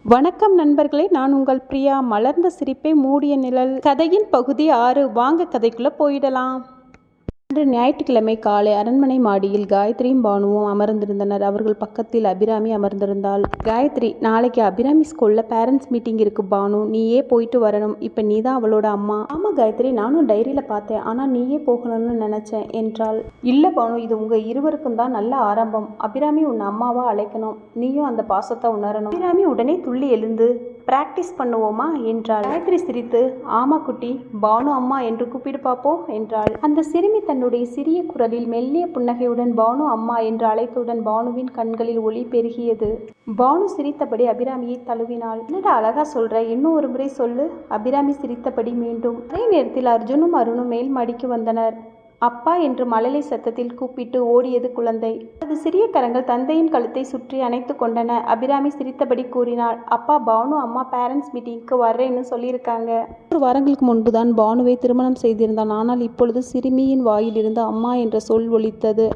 வணக்கம் நண்பர்களே, நான் உங்கள் பிரியா. மலர்ந்த சிரிப்பை மூடிய நிழல் கதையின் பகுதி 6. வாங்க கதைக்குள்ள போயிடலாம். அன்று ஞாயிற்றுக்கிழமை காலை அரண்மனை மாடியில் காயத்ரியும் பானுவும் அமர்ந்திருந்தனர். அவர்கள் பக்கத்தில் அபிராமி அமர்ந்திருந்தாள். காயத்ரி, நாளைக்கு அபிராமி ஸ்கூல்ல பேரண்ட்ஸ் மீட்டிங் இருக்கு பானு, நீயே போயிட்டு வரணும். இப்ப நீதான் அவளோட அம்மா. ஆமா காயத்ரி, நானும் டைரியில பார்த்தேன். ஆனா நீயே போகணும்னு நினைச்சேன் என்றாள். இல்ல பானு, இது உங்க இருவருக்கும் தான் நல்ல ஆரம்பம். அபிராமி உன் அம்மாவா அழைக்கணும், நீயும் அந்த பாசத்தை உணரணும். அபிராமி உடனே துள்ளி எழுந்து பிராக்டிஸ் பண்ணுவோமா என்றாள். காயத்ரி சிரித்து, ஆமா குட்டி, பானு அம்மா என்று கூப்பிடு பாப்போம் என்றாள். அந்த சிறுமி தன்னுடைய சிறிய குரலில் மெல்லிய புன்னகையுடன் பானு அம்மா என்று அழைத்தவுடன் பானுவின் கண்களில் ஒளி பெருகியது. பானு சிரித்தபடி அபிராமியை தழுவினாள். என்னடா அழகா சொல்ற, இன்னும் ஒரு முறை சொல்லு. அபிராமி சிரித்தபடி மீண்டும். அதே நேரத்தில் அர்ஜுனும் அருணும் மேல் மாடிக்கு வந்தனர். அப்பா என்று மழலை சத்தத்தில் கூப்பிட்டு ஓடியது குழந்தை. அது சிறிய கரங்கள் தந்தையின் கழுத்தை சுற்றி அணைத்து கொண்டன. அபிராமி சிரித்தபடி கூறினாள், அப்பா, பானு அம்மா பேரண்ட்ஸ் மீட்டிங்க்கு வர்றேன்னு சொல்லியிருக்காங்க. 3 வாரங்களுக்கு முன்புதான் பானுவை திருமணம் செய்திருந்தான். ஆனால் இப்பொழுது சிறுமியின் வாயிலிருந்து அம்மா என்ற சொல் ஒலித்தது.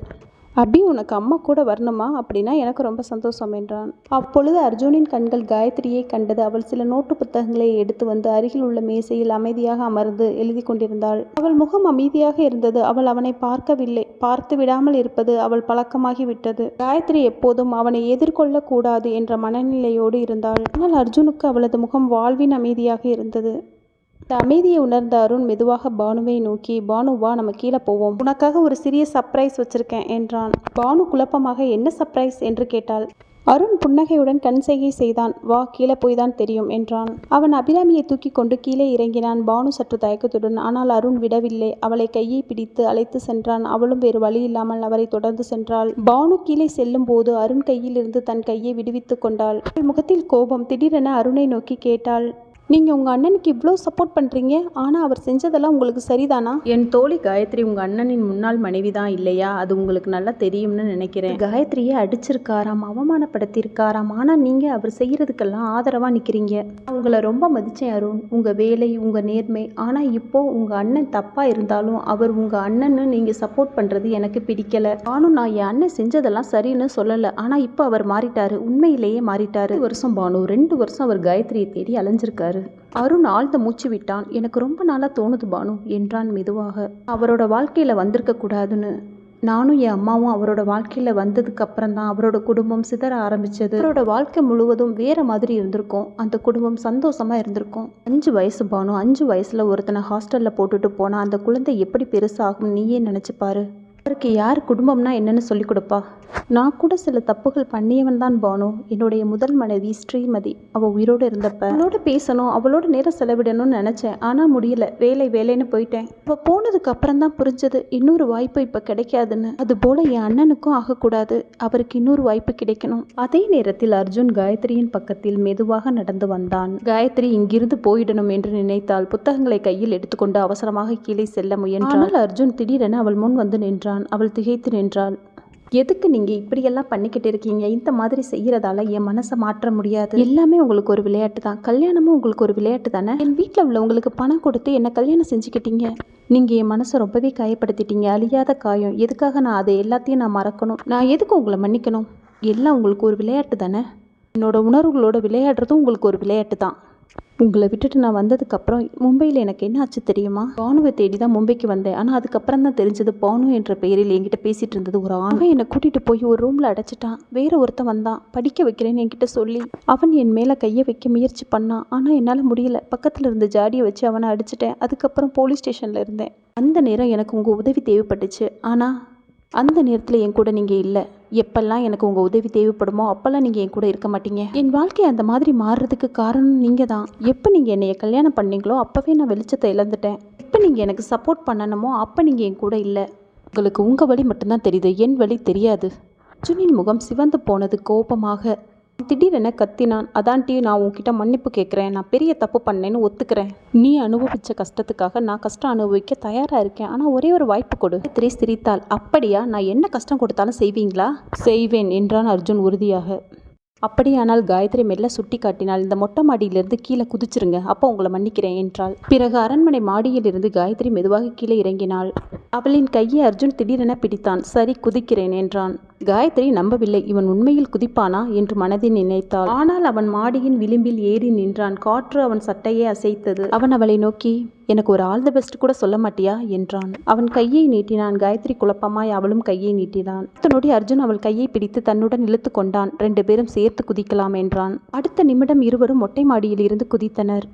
அபி, உனக்கு அம்மா கூட வரணுமா? அப்படின்னா எனக்கு ரொம்ப சந்தோஷம் என்றான். அப்பொழுது அர்ஜுனின் கண்கள் காயத்ரியை கண்டது. அவள் சில நோட்டு புத்தகங்களை எடுத்து வந்து அருகில் உள்ள மேசையில் அமைதியாக அமர்ந்து எழுதி கொண்டிருந்தாள். அவள் முகம் அமைதியாக இருந்தது. அவள் அவனை பார்க்கவில்லை. பார்த்து விடாமல் இருப்பது அவள் பழக்கமாகி விட்டது. காயத்ரி எப்போதும் அவனை எதிர்கொள்ள கூடாது என்ற மனநிலையோடு இருந்தாள். ஆனால் அர்ஜுனுக்கு அவளது முகம் வாழ்வின் அமைதியாக இருந்தது. இந்த அமைதியை உணர்ந்த அருண் மெதுவாக பானுவை நோக்கி, பானு வா, நம்ம கீழே போவோம், உனக்காக ஒரு சிறிய சர்ப்ரைஸ் வச்சிருக்கேன் என்றான். பானு குழப்பமாக, என்ன சர்ப்ரைஸ் என்று கேட்டாள். அருண் புன்னகையுடன் கண் செய்கை செய்தான். வா, கீழே போய் தான் தெரியும் என்றான். அவன் அபிராமியை தூக்கி கொண்டு கீழே இறங்கினான். பானு சற்று தயக்கத்துடன், ஆனால் அருண் விடவில்லை. அவளை கையை பிடித்து அழைத்து சென்றான். அவளும் வேறு வழி இல்லாமல் அவரை தொடர்ந்து சென்றாள். பானு கீழே செல்லும் போது அருண் கையில் இருந்து தன் கையை விடுவித்து கொண்டாள். அவள் முகத்தில் கோபம். திடீரென அருணை நோக்கி கேட்டாள், நீங்கள் உங்கள் அண்ணனுக்கு இவ்வளோ சப்போர்ட் பண்ணுறீங்க, ஆனால் அவர் செஞ்சதெல்லாம் உங்களுக்கு சரிதானா? என் தோழி காயத்ரி உங்கள் அண்ணனின் முன்னாள் மனைவி தான் இல்லையா? அது உங்களுக்கு நல்லா தெரியும்னு நினைக்கிறேன். காயத்ரியை அடிச்சிருக்காராம், அவமானப்படுத்தியிருக்காராம். ஆனால் நீங்கள் அவர் செய்கிறதுக்கெல்லாம் ஆதரவாக நிற்கிறீங்க. உங்களை ரொம்ப மதித்தேன் அருண், உங்கள் வேலை, உங்கள் நேர்மை. ஆனால் இப்போது உங்கள் அண்ணன் தப்பாக இருந்தாலும் அவர் உங்கள் அண்ணன்னு நீங்கள் சப்போர்ட் பண்ணுறது எனக்கு பிடிக்கலை. பானு, நான் என் அண்ணன் செஞ்சதெல்லாம் சரின்னு சொல்லலை. ஆனால் இப்போ அவர் மாறிட்டாரு, உண்மையிலேயே மாறிட்டாரு. 2 வருஷம் பானு, 2 வருஷம் அவர் காயத்ரியை தேடி அலைஞ்சிருக்காரு. அருண் ஆழ்ந்த மூச்சு விட்டான். எனக்கு ரொம்ப நாளாக தோணுது பானு என்றான் மெதுவாக. அவரோட வாழ்க்கையில் வந்திருக்க கூடாதுன்னு. நானும் என் அம்மாவும் அவரோட வாழ்க்கையில் வந்ததுக்கு அப்புறம் தான் அவரோட குடும்பம் சிதற ஆரம்பிச்சது. அவரோட வாழ்க்கை முழுவதும் வேற மாதிரி இருந்திருக்கும். அந்த குடும்பம் சந்தோஷமா இருந்திருக்கும். 5 வயசு பானு, 5 வயசுல ஒருத்தனை ஹாஸ்டல்ல போட்டுட்டு போனா அந்த குழந்தை எப்படி பெருசாகும் நீயே நினைச்சு பாரு. அவருக்கு யார் குடும்பம்னா என்னன்னு சொல்லி கொடுப்பா? நான் கூட சில தப்புகள் பண்ணியவன் தான் பானு. என்னுடைய முதல் மனைவி ஸ்ரீமதி, அவள் உயிரோடு இருந்தப்ப அவளோட பேசணும், அவளோட நேரம் செலவிடணும்னு நினச்சேன். ஆனால் முடியல, வேலைன்னு போயிட்டேன். அவள் போனதுக்கு அப்புறம் தான் புரிஞ்சது இன்னொரு வாய்ப்பு இப்போ கிடைக்காதுன்னு. அதுபோல என் அண்ணனுக்கும் ஆகக்கூடாது. அவருக்கு இன்னொரு வாய்ப்பு கிடைக்கணும். அதே நேரத்தில் அர்ஜுன் காயத்ரியின் பக்கத்தில் மெதுவாக நடந்து வந்தான். காயத்ரி இங்கிருந்து போயிடணும் என்று நினைத்தாள். புத்தகங்களை கையில் எடுத்துக்கொண்டு அவசரமாக கீழே செல்ல முயன்றாள். அர்ஜுன் திடீரென அவள் முன் வந்து நின்றான். அவள் திகைத்து நின்றாள். எதுக்கு நீங்கள் இப்படியெல்லாம் பண்ணிக்கிட்டு இருக்கீங்க? இந்த மாதிரி செய்கிறதால என் மனசை மாற்ற முடியாது. எல்லாமே உங்களுக்கு ஒரு விளையாட்டு தான். கல்யாணமும் உங்களுக்கு ஒரு விளையாட்டு தானே? என் வீட்டில் உள்ளவங்களுக்கு பணம் கொடுத்து என்னை கல்யாணம் செஞ்சுக்கிட்டீங்க. நீங்கள் என் மனசை ரொம்பவே காயப்படுத்திட்டீங்க. அழியாத காயம். எதுக்காக நான் அதை எல்லாத்தையும் நான் மறக்கணும்? நான் எதுக்கு உங்களை மன்னிக்கணும்? எல்லாம் உங்களுக்கு ஒரு விளையாட்டு தானே? என்னோட உணர்வுகளோட விளையாடுறதும் உங்களுக்கு ஒரு விளையாட்டு தான். உங்களை விட்டுட்டு நான் வந்ததுக்கப்புறம் மும்பையில் எனக்கு என்ன ஆச்சு தெரியுமா? பானுவை தேடி தான் மும்பைக்கு வந்தேன். ஆனால் அதுக்கப்புறம் தான் தெரிஞ்சது பானு என்ற பெயரில் என்கிட்ட பேசிகிட்டு இருந்தது ஒரு ஆண். அவன் என்னை கூட்டிகிட்டு போய் ஒரு ரூமில் அடைச்சிட்டான். வேற ஒருத்தன் வந்தான், படிக்க வைக்கிறேன்னு என்கிட்ட சொல்லி. அவன் என் மேலே கையை வைக்க முயற்சி பண்ணான். ஆனால் என்னால் முடியல. பக்கத்தில் இருந்த ஜாடியை வச்சு அவனை அடிச்சிட்டேன். அதுக்கப்புறம் போலீஸ் ஸ்டேஷனில் இருந்தேன். அந்த நேரம் எனக்கு உங்கள் உதவி தேவைப்பட்டுச்சு. ஆனால் அந்த நேரத்தில் என் கூட நீங்கள் இல்லை. எப்பெல்லாம் எனக்கு உங்கள் உதவி தேவைப்படுமோ அப்போல்லாம் நீங்கள் என் கூட இருக்க மாட்டீங்க. என் வாழ்க்கை அந்த மாதிரி மாறுறதுக்கு காரணம் நீங்கள் தான். எப்போ நீங்கள் என்னைய கல்யாணம் பண்ணீங்களோ அப்போவே நான் வெளிச்சத்தை இழந்துட்டேன். எப்போ நீங்கள் எனக்கு சப்போர்ட் பண்ணணுமோ அப்போ நீங்கள் என் கூட இல்லை. உங்களுக்கு உங்கள் வழி மட்டும்தான் தெரியுது, என் வழி தெரியாது. அர்ஜுனின் முகம் சிவந்து போனது கோபமாக. திடீரென கத்தினான். அதான்டி, நான் உன்கிட்ட மன்னிப்பு கேட்குறேன். நான் பெரிய தப்பு பண்ணேன்னு ஒத்துக்கிறேன். நீ அனுபவித்த கஷ்டத்துக்காக நான் கஷ்டம் அனுபவிக்க தயாராக இருக்கேன். ஆனால் ஒரே ஒரு வாய்ப்பு கொடு. திரி சிரித்தாள். அப்படியா? நான் என்ன கஷ்டம் கொடுத்தாலும் செய்வீங்களா? செய்வேன் என்றான் அர்ஜுன் உறுதியாக. அப்படியானால் காயத்ரி மெல்ல சுட்டி காட்டினாள். இந்த மொட்டை மாடியிலிருந்து கீழே குதிச்சிருங்க, அப்போ உங்களை மன்னிக்கிறேன் என்றாள். பிறகு அரண்மனை மாடியிலிருந்து காயத்ரி மெதுவாக கீழே இறங்கினாள். அவளின் கையை அர்ஜுன் திடீரென பிடித்தான். சரி, குதிக்கிறேன் என்றான். காயத்ரி நம்பவில்லை. இவன் உண்மையில் குதிப்பானா என்று மனதில் நினைத்தாள். ஆனால் அவன் மாடியின் விளிம்பில் ஏறி நின்றான். காற்று அவன் சட்டையை அசைத்தது. அவன் அவளை நோக்கி, எனக்கு ஒரு ஆல் தி பெஸ்ட் கூட சொல்ல மாட்டியா என்றான். அவன் கையை நீட்டினான். காயத்ரி குழப்பமாய் அவளும் கையை நீட்டினான். அடுத்த நொடி அர்ஜுன் அவள் கையை பிடித்து தன்னுடன் இழுத்து கொண்டான். 2 பேரும் சேர்த்து குதிக்கலாம் என்றான். அடுத்த நிமிடம் இருவரும் மொட்டை மாடியில் இருந்து குதித்தனர்.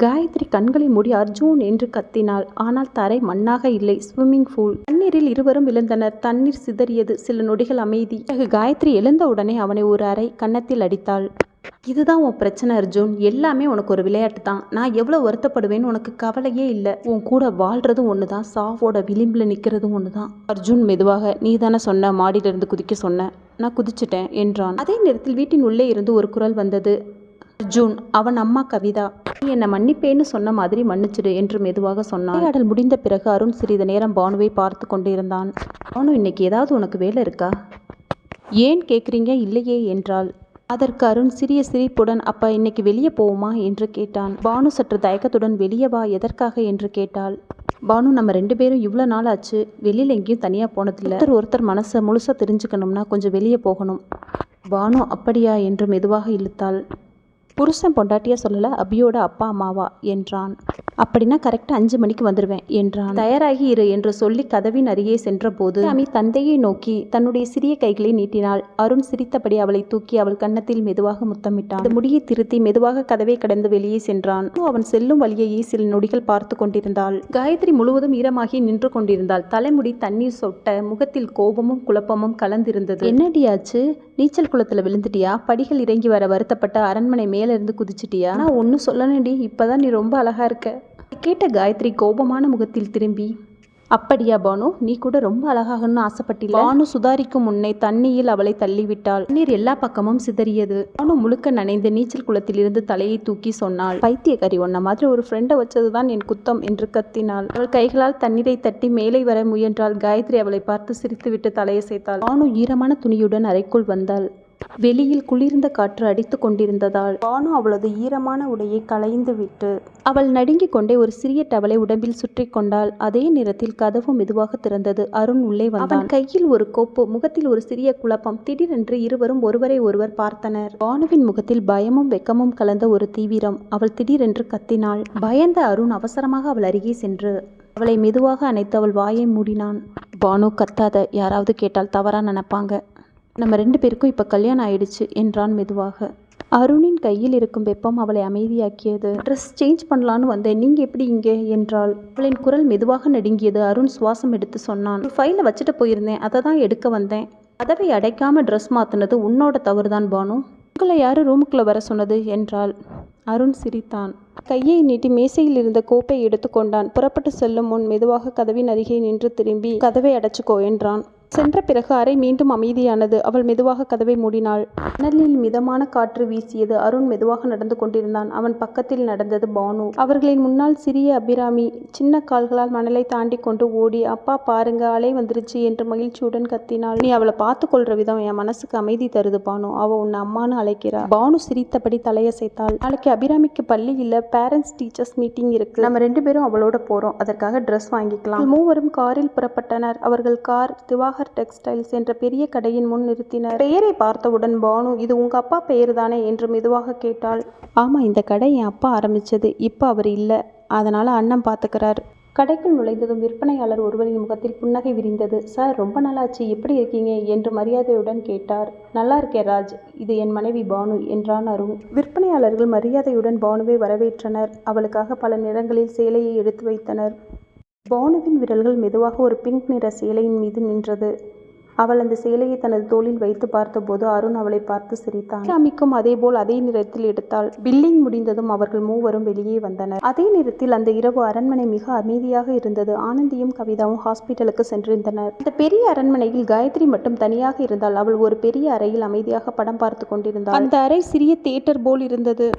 காயத்ரி கண்களை மூடி அர்ஜுன் என்று கத்தினாள். ஆனால் தரை மண்ணாக இல்லை, ஸ்விம்மிங் பூல். தண்ணீரில் இருவரும் விழுந்தனர். தண்ணீர் சிதறியது. சில நொடிகள் அமைதி. பிறகு காயத்ரி எழுந்தவுடனே அவனை ஒரு அறை கன்னத்தில் அடித்தாள். இதுதான் உன் பிரச்சனை அர்ஜுன். எல்லாமே உனக்கு ஒரு விளையாட்டு தான். நான் எவ்வளோ வருத்தப்படுவேன்னு உனக்கு கவலையே இல்லை. உன் கூட வாழ்றதும் ஒன்று தான், சாவோட விளிம்பில் நிற்கிறதும் ஒன்று தான். அர்ஜுன் மெதுவாக, நீ தானே சொன்ன மாடியிலிருந்து குதிக்க சொன்ன, நான் குதிச்சிட்டேன் என்றான். அதே நேரத்தில் வீட்டின் உள்ளே இருந்து ஒரு குரல் வந்தது. அர்ஜுன், அவன் அம்மா கவிதா, நீ என்னை மன்னிப்பேன்னு சொன்ன மாதிரி மன்னிச்சிடு என்று மெதுவாக சொன்னான். விளையாடல் முடிந்த பிறகு அருண் சிறிது நேரம் பானுவை பார்த்து கொண்டிருந்தான். பானு, இன்னைக்கு ஏதாவது உனக்கு வேலை இருக்கா? ஏன் கேட்குறீங்க? இல்லையே என்றாள். அதற்கு அருண் சிறிய சிரிப்புடன், அப்பா இன்னைக்கு வெளியே போவோமா என்று கேட்டான். பானு சற்று தயக்கத்துடன், வெளியே வா, எதற்காக என்று கேட்டாள். பானு, நம்ம 2 பேரும் இவ்வளோ நாள் ஆச்சு வெளியில் எங்கேயும் தனியாக போனதில்லை. ஒருத்தர் மனசை முழுசாக தெரிஞ்சுக்கணும்னா கொஞ்சம் வெளியே போகணும். பானு அப்படியா என்று மெதுவாக இழுத்தாள். புருஷன் பொண்டாட்டியா சொல்லலை, அபியோட அப்பா அம்மாவா என்றான். அப்படின்னா கரெக்டாக 5 மணிக்கு வந்துடுவேன் என்றான். தயாராகி இரு என்று சொல்லி கதவின் அருகே சென்ற போது அமி தந்தையை நோக்கி தன்னுடைய சிறிய கைகளை நீட்டினாள். அருண் சிரித்தபடி அவளை தூக்கி அவள் கன்னத்தில் மெதுவாக முத்தமிட்டான். அந்த முடியை திருத்தி மெதுவாக கதவை கடந்து வெளியே சென்றான். அவன் செல்லும் வழியையே சில நொடிகள் பார்த்து கொண்டிருந்தாள். காயத்ரி முழுவதும் ஈரமாகி நின்று கொண்டிருந்தாள். தலைமுடி தண்ணீர் சொட்ட, முகத்தில் கோபமும் குழப்பமும் கலந்திருந்தது. என்னடியாச்சு? நீச்சல் குளத்துல விழுந்துட்டியா? படிகள் இறங்கி வர வருத்தப்பட்ட அரண்மனை மேல இருந்து குதிச்சிட்டியா? நான் ஒன்னும் சொல்லணும்டி, இப்பதான் நீ ரொம்ப அழகா இருக்க. கேட்ட காயத்ரி கோபமான முகத்தில் திரும்பி, அப்படியா பானு, நீ கூட ரொம்ப அழகாகணும்னு ஆசைப்பட்டில்ல? பானு சுதாரிக்கும் முன்னே தண்ணியில் அவளை தள்ளிவிட்டாள். நீர் எல்லா பக்கமும் சிதறியது. பானு முழுக்க நனைந்து நீச்சல் குளத்தில் இருந்து தலையை தூக்கி சொன்னாள். பைத்தியக்காரி, உன்ன மாதிரி ஒரு ஃப்ரெண்டை வச்சதுதான் என் குத்தம் என்று கத்தினாள். அவள் கைகளால் தண்ணீரை தட்டி மேலே வர முயன்றாள். காயத்ரி அவளை பார்த்து சிரித்துவிட்டு தலையசைத்தாள். பானு ஈரமான துணியுடன் அறைக்குள் வந்தாள். வெளியில் குளிர்ந்த காற்று அடித்து கொண்டிருந்ததால் பானு அவளது ஈரமான உடையை களைந்து விட்டு அவள் நடுங்கிக் கொண்டே ஒரு சிறிய டவலை உடம்பில் சுற்றி கொண்டாள். அதே நேரத்தில் கதவு மெதுவாக திறந்தது. அருண் உள்ளே வந்தான். அவன் கையில் ஒரு கோப்பு, முகத்தில் ஒரு சிறிய குழப்பம். திடீரென்று இருவரும் ஒருவரை ஒருவர் பார்த்தனர். பானுவின் முகத்தில் பயமும் வெக்கமும் கலந்த ஒரு தீவிரம். அவள் திடீரென்று கத்தினாள். பயந்த அருண் அவசரமாக அவள் அருகே சென்று அவளை மெதுவாக அணைத்து அவள் வாயை மூடினான். பானு, கத்தாத, யாராவது கேட்டால் தவறா நினைப்பாங்க. நம்ம 2 பேருக்கும் இப்போ கல்யாணம் ஆயிடுச்சு என்றான் மெதுவாக. அருணின் கையில் இருக்கும் வெப்பம் அவளை அமைதியாக்கியது. ட்ரெஸ் சேஞ்ச் பண்ணலான்னு வந்தேன், நீங்க எப்படி இங்கே என்றாள். அவளின் குரல் மெதுவாக நடுங்கியது. அருண் சுவாசம் எடுத்து சொன்னான். ஒரு ஃபைலை வச்சுட்டு போயிருந்தேன், அதை தான் எடுக்க வந்தேன். கதவை அடைக்காம ட்ரெஸ் மாற்றினது உன்னோட தவறுதான் பானு. உங்களை யாரு ரூமுக்குள்ளே வர சொன்னது என்றாள். அருண் சிரித்தான். கையை நீட்டி மேசையில் இருந்த கோப்பை எடுத்து கொண்டான். புறப்பட்டு செல்லும் முன் மெதுவாக கதவின் அருகே நின்று திரும்பி, கதவை அடைச்சுக்கோ என்றான். சென்ற பிறகு அறை மீண்டும் அமைதியானது. அவள் மெதுவாக கதவை மூடினாள். அனலில் மிதமான காற்று வீசியது. அருண் மெதுவாக நடந்து கொண்டிருந்தான். அவன் பக்கத்தில் நடந்தது பானு. அவர்களின் முன்னால் சிறிய அபிராமி சின்ன கால்களால் மணலை தாண்டி கொண்டு ஓடி, அப்பா பாருங்க, அலை வந்துருச்சு என்று மகிழ்ச்சியுடன் கத்தினாள். நீ அவளை பார்த்து கொள்ற விதம் என் மனசுக்கு அமைதி தருது பானு. அவ உன்னை அம்மானு அழைக்கிறா. பானு சிரித்தபடி தலையசைத்தாள். நாளைக்கு அபிராமிக்கு பள்ளி இல்ல, பேரண்ட்ஸ் டீச்சர்ஸ் மீட்டிங் இருக்கு. நம்ம 2 பேரும் அவளோட போறோம். அதற்காக ட்ரெஸ் வாங்கிக்கலாம். மூவரும் காரில் புறப்பட்டனர். அவர்கள் கார் திவாகர் டெக்ஸ்டைல்ஸ் என்ற பெரிய கடையின் முன் நிறுத்தினர். பெயரை பார்த்தவுடன் பானு, இது உங்க அப்பா பெயர் தானே என்று மெதுவாக கேட்டாள். ஆமா, இந்த கடை என் அப்பா ஆரம்பிச்சது. இப்போ அவர் இல்லை, அதனால அண்ணன் பார்த்துக்கிறார். கடைக்குள் நுழைந்ததும் விற்பனையாளர் ஒருவரின் முகத்தில் புன்னகை விரிந்தது. சார், ரொம்ப நாளாச்சு, எப்படி இருக்கீங்க என்று மரியாதையுடன் கேட்டார். நல்லா இருக்கேன் ராஜ், இது என் மனைவி பானு என்றான் அருண். விற்பனையாளர்கள் மரியாதையுடன் பானுவை வரவேற்றனர். அவளுக்காக பல நிறங்களில் சேலையை எடுத்து வைத்தனர். பானுவின் விரல்கள் மெதுவாக ஒரு பிங்க் நிற சேலையின் மீது நின்றது. அவள் அந்த சேலையை தனது தோளில் வைத்து பார்த்தபோது அருண் அவளை பார்த்து சிரித்தான். அபிராமிக்கும் அதேபோல் அதே நிறத்தில் எடுத்தாள். பில்லிங் முடிந்ததும் அவர்கள் மூவரும் வெளியே வந்தனர். அதே நேரத்தில் அந்த இரவு அரண்மனை மிக அமைதியாக இருந்தது. ஆனந்தியும் கவிதாவும் ஹாஸ்பிட்டலுக்கு சென்றிருந்தனர். அந்த பெரிய அரண்மனையில் காயத்ரி மட்டும் தனியாக இருந்தாள். அவள் ஒரு பெரிய அறையில் அமைதியாக படம் பார்த்து கொண்டிருந்தாள். அந்த அறை சிறிய தியேட்டர் போல் இருந்தது.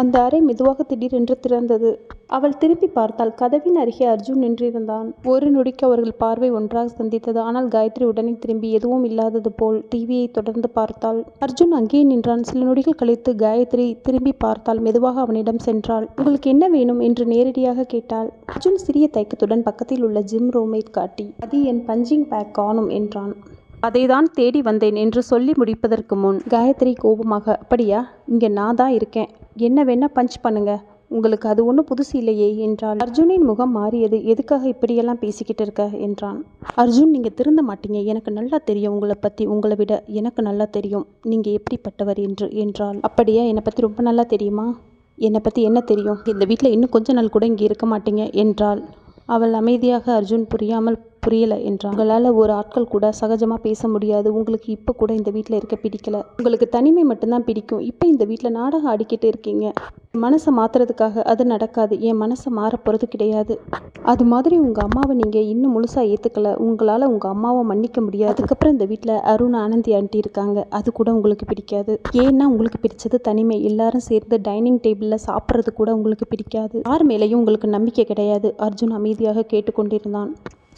அந்த அறை மெதுவாக திடீரென்று திறந்தது. அவள் திரும்பி பார்த்தாள். கதவின் அருகே அர்ஜுன் நின்றிருந்தான். ஒரு நொடிக்கு அவர்கள் பார்வை ஒன்றாக சந்தித்தது. ஆனால் காயத்ரி உடனே திரும்பி எதுவும் இல்லாதது போல் டிவியை தொடர்ந்து பார்த்தாள். அர்ஜுன் அங்கே நின்றான். சில நொடிகள் கழித்து காயத்ரி திரும்பி பார்த்தாள். மெதுவாக அவனிடம் சென்றாள். உங்களுக்கு என்ன வேணும் என்று நேரடியாக கேட்டாள். அர்ஜுன் சிறிய தயக்கத்துடன் பக்கத்தில் உள்ள ஜிம் ரூமை காட்டி, அது என் பஞ்சிங் பேக் காணும் என்றான். அதை தான் தேடி வந்தேன் என்று சொல்லி முடிப்பதற்கு முன் காயத்ரி கோபமாக, அப்படியா, இங்கே நான் தான் இருக்கேன், என்ன வேணா பஞ்ச் பண்ணுங்க, உங்களுக்கு அது ஒன்றும் புதுசு இல்லையே என்றாள். அர்ஜுனின் முகம் மாறியது. எதுக்காக இப்படியெல்லாம் பேசிக்கிட்டு இருக்க என்றான். அர்ஜுன், நீங்கள் திருந்த மாட்டீங்க, எனக்கு நல்லா தெரியும் உங்களை பற்றி, உங்களை விட எனக்கு நல்லா தெரியும் நீங்கள் எப்படிப்பட்டவர் என்றாள். அப்படியா, என்னை பற்றி ரொம்ப நல்லா தெரியுமா? என்னை பற்றி என்ன தெரியும்? இந்த வீட்டில் இன்னும் கொஞ்ச நாள் கூட இங்கே இருக்க மாட்டீங்க என்றாள். அவள் அமைதியாக, அர்ஜுன் புரியலை என்றான். உங்களால் ஒரு ஆட்கள் கூட சகஜமாக பேச முடியாது. உங்களுக்கு இப்போ கூட இந்த வீட்டில் இருக்க பிடிக்கல. உங்களுக்கு தனிமை மட்டும்தான் பிடிக்கும். இப்போ இந்த வீட்டில் நாடகம் ஆடிக்கிட்டு இருக்கீங்க. மனசை மாற்றுறதுக்காக அது நடக்காது. என் மனசை மாற போகிறது கிடையாது. அது மாதிரி உங்கள் அம்மாவை நீங்கள் இன்னும் முழுசாக ஏற்றுக்கல. உங்களால் உங்கள் அம்மாவை மன்னிக்க முடியாது. அதுக்கப்புறம் இந்த வீட்டில் அருண், ஆனந்தி ஆண்டி இருக்காங்க. அது கூட உங்களுக்கு பிடிக்காது. ஏன்னா உங்களுக்கு பிடிச்சது தனிமை. எல்லாரும் சேர்ந்து டைனிங் டேபிளில் சாப்பிட்றது கூட உங்களுக்கு பிடிக்காது. யார் மேலேயும் உங்களுக்கு நம்பிக்கை கிடையாது. அர்ஜுன் அமைதியாக கேட்டுக்கொண்டிருந்தான்.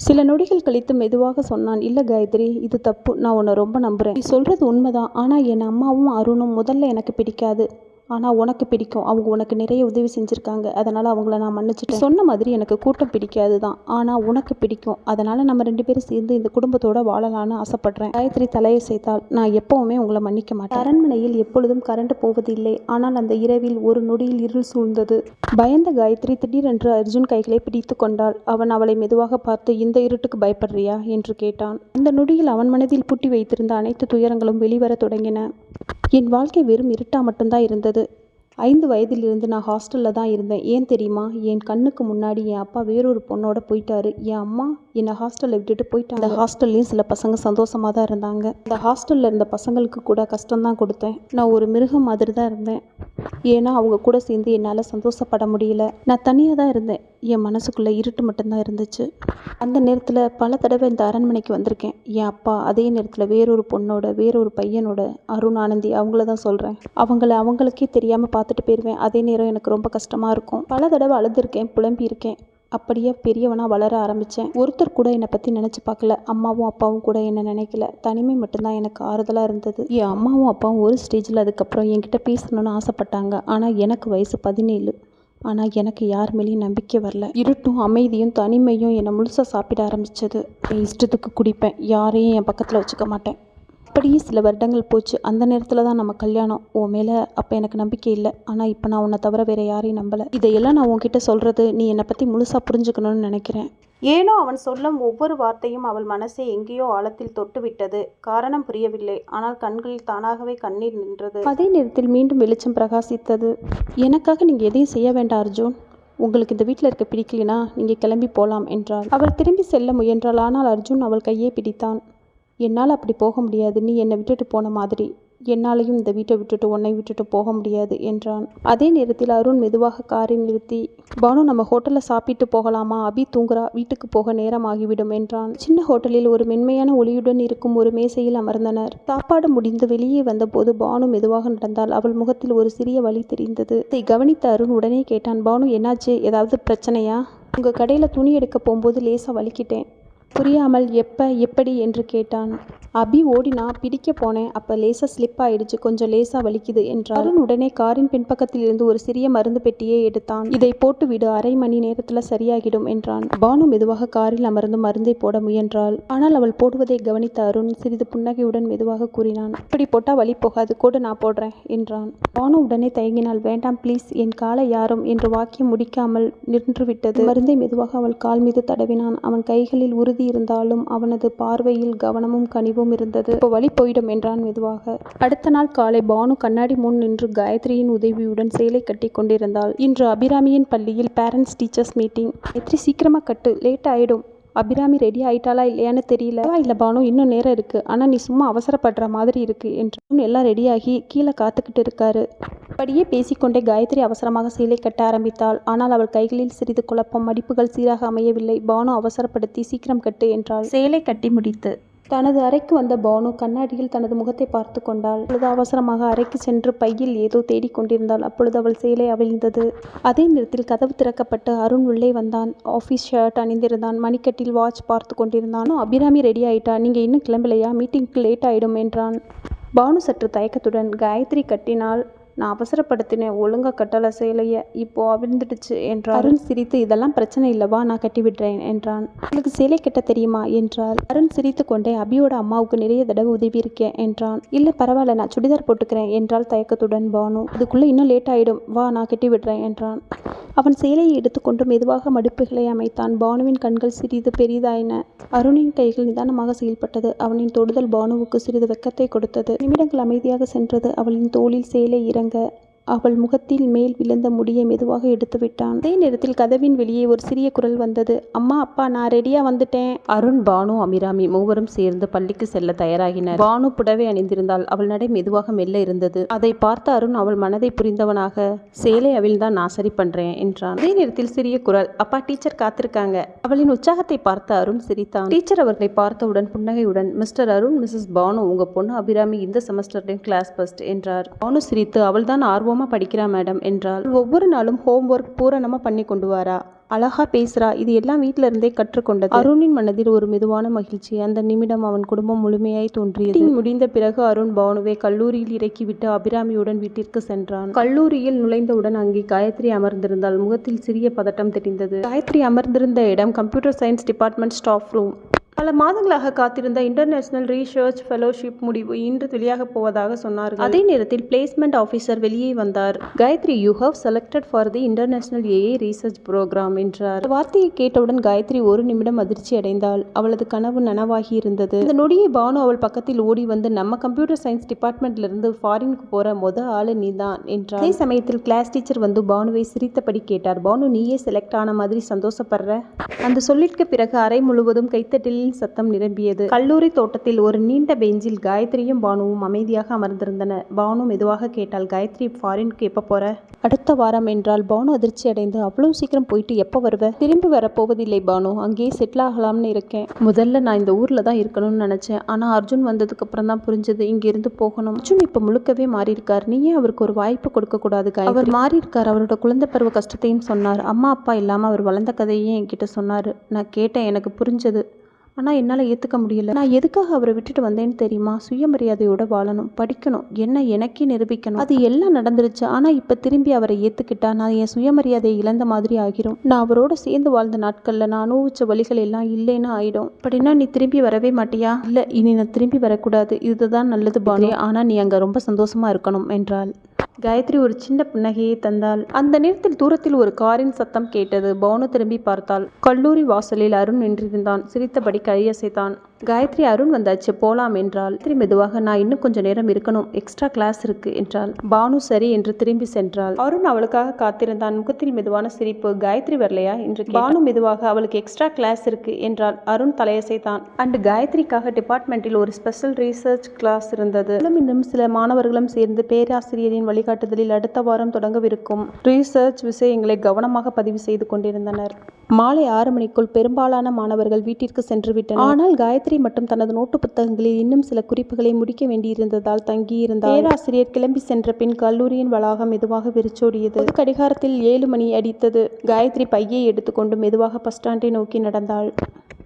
சில நொடிகள் கழித்து மெதுவாக சொன்னான். இல்லை காயத்ரி, இது தப்பு. நான் உன்னை ரொம்ப நம்புகிறேன். நீ சொல்கிறது உண்மைதான். ஆனால் என் அம்மாவும் அருணும் முதல்ல எனக்கு பிடிக்காது. ஆனால் உனக்கு பிடிக்கும். அவங்க உனக்கு நிறைய உதவி செஞ்சுருக்காங்க. அதனால் அவங்கள நான் மன்னிச்சிட்டேன். சொன்ன மாதிரி எனக்கு கூட்டம் பிடிக்காது தான், ஆனால் உனக்கு பிடிக்கும். அதனால் நம்ம 2 பேரும் சேர்ந்து இந்த குடும்பத்தோடு வாழலான்னு ஆசைப்பட்றேன். காயத்ரி தலையை செய்தால், நான் எப்போவுமே உங்களை மன்னிக்க மாட்டேன். அரண்மனையில் எப்பொழுதும் கரண்ட் போவதில்லை. ஆனால் அந்த இரவில் ஒரு நொடியில் இருள் சூழ்ந்தது. பயந்த காயத்ரி திடீரென்று அர்ஜுன் கைகளை பிடித்து கொண்டாள். அவன் அவளை மெதுவாக பார்த்து, இந்த இருட்டுக்கு பயப்படுறியா என்று கேட்டான். அந்த நொடியில் அவன் மனதில் பூட்டி வைத்திருந்த அனைத்து துயரங்களும் வெளிவர தொடங்கின. என் வாழ்க்கை வெறும் இருட்டா மட்டும்தான் இருந்தது. 5 வயதிலிருந்து நான் ஹாஸ்டலில் தான் இருந்தேன். ஏன் தெரியுமா? என் கண்ணுக்கு முன்னாடி என் அப்பா வேறொரு பொண்ணோட போயிட்டாரு. என் அம்மா என்னை ஹாஸ்டலில் விட்டுட்டு போயிட்டாங்க. அந்த ஹாஸ்டல்லையும் சில பசங்க சந்தோஷமாக தான் இருந்தாங்க. அந்த ஹாஸ்டலில் இருந்த பசங்களுக்கு கூட கஷ்டம்தான் கொடுத்தேன். நான் ஒரு மிருகம் மாதிரி தான் இருந்தேன். ஏன்னா அவங்க கூட சேர்ந்து என்னால் சந்தோஷப்பட முடியல. நான் தனியாக தான் இருந்தேன். என் மனசுக்குள்ளே இருட்டு மட்டும்தான் இருந்துச்சு. அந்த நேரத்தில் பல தடவை இந்த அரண்மனைக்கு வந்திருக்கேன். என் அப்பா அதே நேரத்தில் வேறொரு பொண்ணோட, வேறொரு பையனோட, அருண், ஆனந்தி, அவங்கள தான் சொல்கிறேன், அவங்களுக்கே தெரியாமல் பார்த்துட்டு போயிடுவேன். அதே நேரம் எனக்கு ரொம்ப கஷ்டமாக இருக்கும். பல தடவை அழுதுருக்கேன், புலம்பியிருக்கேன். அப்படியே பெரியவனாக வளர ஆரம்பித்தேன். ஒருத்தர் கூட என்னை பற்றி நினச்சி பார்க்கல. அம்மாவும் அப்பாவும் கூட என்னை நினைக்கல. தனிமை மட்டும்தான் எனக்கு ஆறுதலாக இருந்தது. என் அம்மாவும் அப்பாவும் ஒரு ஸ்டேஜில் அதுக்கப்புறம் என்கிட்ட பேசணும்னு ஆசைப்பட்டாங்க. ஆனால் எனக்கு வயசு 17. ஆனால் எனக்கு யார் மேலேயும் நம்பிக்கை வரல. இருட்டும் அமைதியும் தனிமையும் என்னை முழுசாக சாப்பிட ஆரம்பித்தது. என் இஷ்டத்துக்கு குடிப்பேன். யாரையும் என் பக்கத்தில் வச்சுக்க மாட்டேன். அப்படியே சில வருடங்கள் போச்சு. அந்த நேரத்தில் தான் நம்ம கல்யாணம். உன் மேலே அப்போ எனக்கு நம்பிக்கை இல்லை. ஆனால் இப்போ நான் உன்னை தவிர வேறு யாரையும் நம்பலை. இதையெல்லாம் நான் உன்கிட்ட சொல்கிறது நீ என்னை பற்றி முழுசாக புரிஞ்சுக்கணும்னு நினைக்கிறேன். ஏனோ அவன் சொல்லும் ஒவ்வொரு வார்த்தையும் அவள் மனசை எங்கேயோ ஆழத்தில் தொட்டு விட்டது. காரணம் புரியவில்லை. ஆனால் கண்களில் தானாகவே கண்ணீர் நின்றது. அதே நேரத்தில் மீண்டும் வெளிச்சம் பிரகாசித்தது. எனக்காக நீங்கள் எதையும் செய்ய வேண்டாம் அர்ஜுன். உங்களுக்கு இந்த வீட்டில் இருக்க பிடிக்கலைனா நீங்கள் கிளம்பி போகலாம் என்றாள். அவள் திரும்பி செல்ல முயன்றாள். ஆனால் அர்ஜுன் அவள் கையை பிடித்தான். என்னால் அப்படி போக முடியாது. நீ என்னை விட்டுட்டு போன மாதிரி என்னாலையும் இந்த வீட்டை விட்டுட்டு உன்னை விட்டுட்டு போக முடியாது என்றான். அதே நேரத்தில் அருண் மெதுவாக காரை நிறுத்தி, பானு, நம்ம ஹோட்டலில் சாப்பிட்டு போகலாமா? அபி தூங்குறா, வீட்டுக்கு போக நேரம் ஆகிவிடும் என்றான். சின்ன ஹோட்டலில் ஒரு மென்மையான ஒளியுடன் இருக்கும் ஒரு மேசையில் அமர்ந்தனர். சாப்பாடு முடிந்து வெளியே வந்தபோது பானு மெதுவாக நடந்தால் அவள் முகத்தில் ஒரு சிறிய வலி தெரிந்தது. இதை கவனித்த அருண் உடனே கேட்டான், பானு, என்னாச்சு? ஏதாவது பிரச்சனையா? உங்கள் கடையில் துணி எடுக்க போகும்போது லேசாக வலிக்கிட்டேன். புரியாமல் எப்படி என்று கேட்டான். அபி ஓடினா, பிடிக்க போனேன். அப்போ லேசாக ஸ்லிப் ஆயிடுச்சு, கொஞ்சம் லேசாக வலிக்குது என்றார். அருண் உடனே காரின் பின்பக்கத்தில் இருந்து ஒரு சிறிய மருந்து பெட்டியை எடுத்தான். இதை போட்டு விடு, அரை மணி நேரத்தில் சரியாகிடும் என்றான். பானு மெதுவாக காரில் அமர்ந்து மருந்தை போட முயன்றாள். ஆனால் அவள் போடுவதை கவனித்த அருண் சிறிது புன்னகையுடன் மெதுவாக கூறினான், இப்படி போட்டால் வலி போகாது, கூட நான் போடுறேன் என்றான். பானு உடனே தயங்கினாள். வேண்டாம் ப்ளீஸ், என் காலை யாரும் என்று வாக்கியம் முடிக்காமல் நின்றுவிட்டது. மருந்தை மெதுவாக அவள் கால் மீது தடவினான். அவன் கைகளில் உறுதி இருந்தாலும் அவனது பார்வையில் கவனமும் கனிவும் இருந்தது. இப்போ வலி போயிடும் என்றான் மெதுவாக. அடுத்த நாள் காலை பானு கண்ணாடி முன் நின்று காயத்ரியின் உதவியுடன் சேலை கட்டி கொண்டிருந்தாள். இன்று அபிராமியின் பள்ளியில் பேரண்ட்ஸ் டீச்சர்ஸ் மீட்டிங். காயத்ரி, சீக்கிரமா கட்டு, லேட் ஆயிடும். அபிராமி ரெடி ஆயிட்டாளா இல்லையான்னு தெரியல. இல்லை பானு, இன்னும் நேரம் இருக்கு. ஆனால் நீ சும்மா அவசரப்படுற மாதிரி இருக்கு என்று எல்லாம் ரெடியாகி கீழே காத்துக்கிட்டு இருக்காரு. அப்படியே பேசிக்கொண்டே காயத்ரி அவசரமாக சேலை கட்ட ஆரம்பித்தாள். ஆனால் அவள் கைகளில் சிறிது குழப்பம். மடிப்புகள் சீராக அமையவில்லை. பானு அவசரப்படுத்தி, சீக்கிரம் கட்டு என்றாள். சேலை கட்டி முடித்து தனது அறைக்கு வந்த பானு கண்ணாடியில் தனது முகத்தை பார்த்து கொண்டாள். அப்பொழுது அவசரமாக அறைக்கு சென்று பையில் ஏதோ தேடிக்கொண்டிருந்தாள். அப்பொழுது அவள் சேலை அவிழ்ந்தது. அதே நேரத்தில் கதவு திறக்கப்பட்டு அருண் உள்ளே வந்தான். ஆஃபீஸ் ஷர்ட் அணிந்திருந்தான். மணிக்கட்டில் வாட்ச் பார்த்து கொண்டிருந்தான். அபிராமி ரெடி ஆயிட்டா, நீங்க இன்னும் கிளம்பலையா? மீட்டிங்க்கு லேட் ஆயிடும் என்றான். பானு சற்று தயக்கத்துடன், காயத்ரி கட்டினால் நான் அவசரப்படுத்தினேன், ஒழுங்கா கட்டளை சேலைய, இப்போ அவிழ்ந்துடுச்சு என்றார். அருண் சிரித்து, இதெல்லாம் பிரச்சனை இல்லவா, நான் கட்டி விடுறேன் என்றான். உங்களுக்கு சேலை கட்ட தெரியுமா என்றாள். அருண் சிரித்து கொண்டே, அபியோட அம்மாவுக்கு நிறைய தடவை உதவி இருக்கேன் என்றான். இல்ல பரவாயில்ல, நான் சுடிதார் போட்டுக்கிறேன் என்றாள் தயக்கத்துடன் பானு. அதுக்குள்ள இன்னும் லேட் ஆயிடும், வா நான் கட்டி விடுறேன் என்றான். அவன் சேலையை எடுத்துக்கொண்டு மெதுவாக மடிப்புகளை அமைத்தான். பானுவின் கண்கள் சிறிது பெரிதாயின. அருணின் கைகள் நிதானமாக செயல்பட்டது. அவனின் தொடுதல் பானுவுக்கு சிறிது வெட்கத்தை கொடுத்தது. நிமிடங்கள் அமைதியாக சென்றது. அவளின் தோளில் சேலை இறங்க அவள் முகத்தில் மேல் விழுந்த முடியை மெதுவாக எடுத்து விட்டான். அதே நேரத்தில் கதவின் வெளியே ஒரு சிறிய குரல் வந்தது. அம்மா, அப்பா, நான் ரெடியா வந்துட்டேன். அருண், பானு, அபிராமி மூவரும் சேர்ந்து பள்ளிக்கு செல்ல தயாராகினர். பானு புடவை அணிந்திருந்தால் அவள் நடை மெதுவாக மெல்ல இருந்தது. அதை பார்த்த அருண் அவள் மனதை புரிந்தவனாக, சேலை அவிழ்தான், நான் சரி பண்றேன் என்றான். அதே நேரத்தில் சிறிய குரல், அப்பா, டீச்சர் காத்திருக்காங்க. அவளின் உற்சாகத்தை பார்த்த அருண் சிரித்தான். டீச்சர் அவர்களை பார்த்தவுடன் புன்னகையுடன், மிஸ்டர் அருண், மிஸ்ஸஸ் பானு, உங்க பொண்ணு அபிராமி இந்த செமஸ்டர்லையும் கிளாஸ் ஃபர்ஸ்ட் என்றார். பானு சிரித்து, அவள்தான் ஆர்வம் படிக்கிறா மேடம் என்றால். ஒவ்வொரு நாளும் ஹோம் ஒர்க் பூரணமா பண்ணி கொண்டு வாரா, அழகா பேசுறா, இது எல்லாம் வீட்டில இருந்தே கற்றுக்கொண்டது. அருணின் மனதில் ஒரு மெதுவான மகிழ்ச்சி. அந்த நிமிடம் அவன் குடும்பம் முழுமையாய் தோன்றியது. முடிந்த பிறகு அருண் பானுவை கல்லூரியில் இறக்கிவிட்டு அபிராமியுடன் வீட்டிற்கு சென்றான். கல்லூரியில் நுழைந்தவுடன் அங்கே காயத்ரி அமர்ந்திருந்தால். முகத்தில் சிறிய பதட்டம் தெரிந்தது. காயத்ரி அமர்ந்திருந்த இடம் computer science department staff room. பல மாதங்களாக காத்திருந்த இன்டர்நேஷனல் ரீசர்ச் ஃபெலோஷிப் முடிவு இன்று வெளியாக போவதாக சொன்னார்கள். அதே நேரத்தில் பிளேஸ்மெண்ட் ஆஃபீஸர் வெளியே வந்தார். Gayatri, you have selected for the international AI research program என்றார். வார்த்தையை கேட்டவுடன் காயத்ரி ஒரு நிமிடம் அதிர்ச்சி அடைந்தாள். அவளது கனவு நனவாகி இருந்தது. இந்த நொடியை பானு அவள் பக்கத்தில் ஓடி வந்து, நம்ம கம்ப்யூட்டர் சயின்ஸ் டிபார்ட்மெண்ட்ல இருந்து ஃபாரினுக்கு போற ஆளு நீதான் என்றார். அதே சமயத்தில் கிளாஸ் டீச்சர் வந்து பானுவை சிரித்தபடி கேட்டார். பானு, நீயே செலக்ட் ஆன மாதிரி சந்தோஷப்படுற? அந்த சொல்லிற்கு பிறகு அறை முழுவதும் கைத்தட்டில் சத்தம் நிரம்பியது. கல்லூரி தோட்டத்தில் ஒரு நீண்ட பெஞ்சில் காயத்ரியும் பானுவும் அமைதியாக அமர்ந்திருந்தனர். பானு மெதுவாக கேட்டாள், காயத்ரி, ஃபாரினுக்கு எப்ப போற? அடுத்த வாரம் என்றால். பானு அதிர்ச்சி அடைந்து, அவ்வளவு சீக்கிரம் போயிட்டு எப்ப வருவ? திரும்பி வரப்போவதில்லை பானு, அங்கேயே செட்டில் ஆகலாம்னு இருக்கேன். முதல்ல நான் இந்த ஊர்ல தான் இருக்கணும்னு நினைச்சேன். ஆனா அர்ஜுன் வந்ததுக்கு அப்புறம் தான் புரிஞ்சது, இங்க இருந்து போகணும். அர்ஜுன் இப்ப முழுக்கவே மாறி இருக்கார். நீயே அவருக்கு ஒரு வாய்ப்பு கொடுக்க கூடாது காயத்ரி? அவர் மாறி இருக்கார். அவரோட குழந்தை பருவ கஷ்டத்தையும் சொன்னார். அம்மா அப்பா இல்லாம அவர் வளர்ந்த கதையையும் என்கிட்ட சொன்னாரு. நான் கேட்டேன், எனக்கு புரிஞ்சது. ஆனால் என்னால் ஏற்றுக்க முடியல. நான் எதுக்காக அவரை விட்டுட்டு வந்தேன்னு தெரியுமா? சுயமரியாதையோட வாழணும், படிக்கணும், என்ன எனக்கே நிரூபிக்கணும். அது எல்லாம் நடந்துருச்சு. ஆனால் இப்போ திரும்பி அவரை ஏற்றுக்கிட்டா நான் என் சுயமரியாதையை இழந்த மாதிரி ஆகிரும். நான் அவரோட சேர்ந்து வாழ்ந்த நாட்களில் நான் அனுபவிச்ச வழிகள் எல்லாம் இல்லைன்னு ஆயிடும். அப்படின்னா நீ திரும்பி வரவே மாட்டியா? இல்லை, இனி நான் திரும்பி வரக்கூடாது. இதுதான் நல்லது பானு. ஆனால் நீ அங்கே ரொம்ப சந்தோஷமா இருக்கணும் என்றாள். காயத்ரி ஒரு சின்ன புன்னகையை தந்தாள். அந்த நேரத்தில் தூரத்தில் ஒரு காரின் சத்தம் கேட்டது. பானு திரும்பி பார்த்தாள். கல்லூரி வாசலில் அருண் நின்றிருந்தான். சிரித்தபடி கையசைத்தான். காயத்ரி, அருண் வந்தாச்சு, போலாம் என்றாள். காயத்ரி மெதுவாக, நான் இன்னும் கொஞ்சம் நேரம் இருக்கணும், எக்ஸ்ட்ரா கிளாஸ் இருக்கு என்றாள். பானு சரி என்று திரும்பி சென்றாள். அருண் அவளுக்காக காத்திருந்தான். முகத்தில் மெதுவான சிரிப்பு. காயத்ரி வரலையா என்று பானு மெதுவாக, அவளுக்கு எக்ஸ்ட்ரா கிளாஸ் இருக்கு என்றாள். அருண் தலையசைத்தான். அண்ட் காயத்ரிக்காக டிபார்ட்மெண்டில் ஒரு ஸ்பெஷல் ரீசர்ச் கிளாஸ் இருந்தது. இன்னும் சில மாணவர்களும் சேர்ந்து பேராசிரியரின் வழிகாட்டுதலில் அடுத்த வாரம் தொடங்கவிருக்கும் ரீசர்ச் விஷயங்களை கவனமாக பதிவு செய்து கொண்டிருந்தனர். மாலை 6 மணிக்குள் பெரும்பாலான மாணவர்கள் வீட்டிற்கு சென்று விட்டனர். ஆனால் காயத்ரி மட்டும் தனது நோட்டு புத்தகங்களில் இன்னும் சில குறிப்புகளை முடிக்க வேண்டியிருந்ததால் தங்கியிருந்தார். பேராசிரியர் கிளம்பி சென்ற பின் கல்லூரியின் வளாகம் மெதுவாக விரிச்சோடியது. கடிகாரத்தில் 7 மணி அடித்தது. காயத்ரி பையை எடுத்துக்கொண்டு மெதுவாக பஸ் ஸ்டாண்டை நோக்கி நடந்தாள்.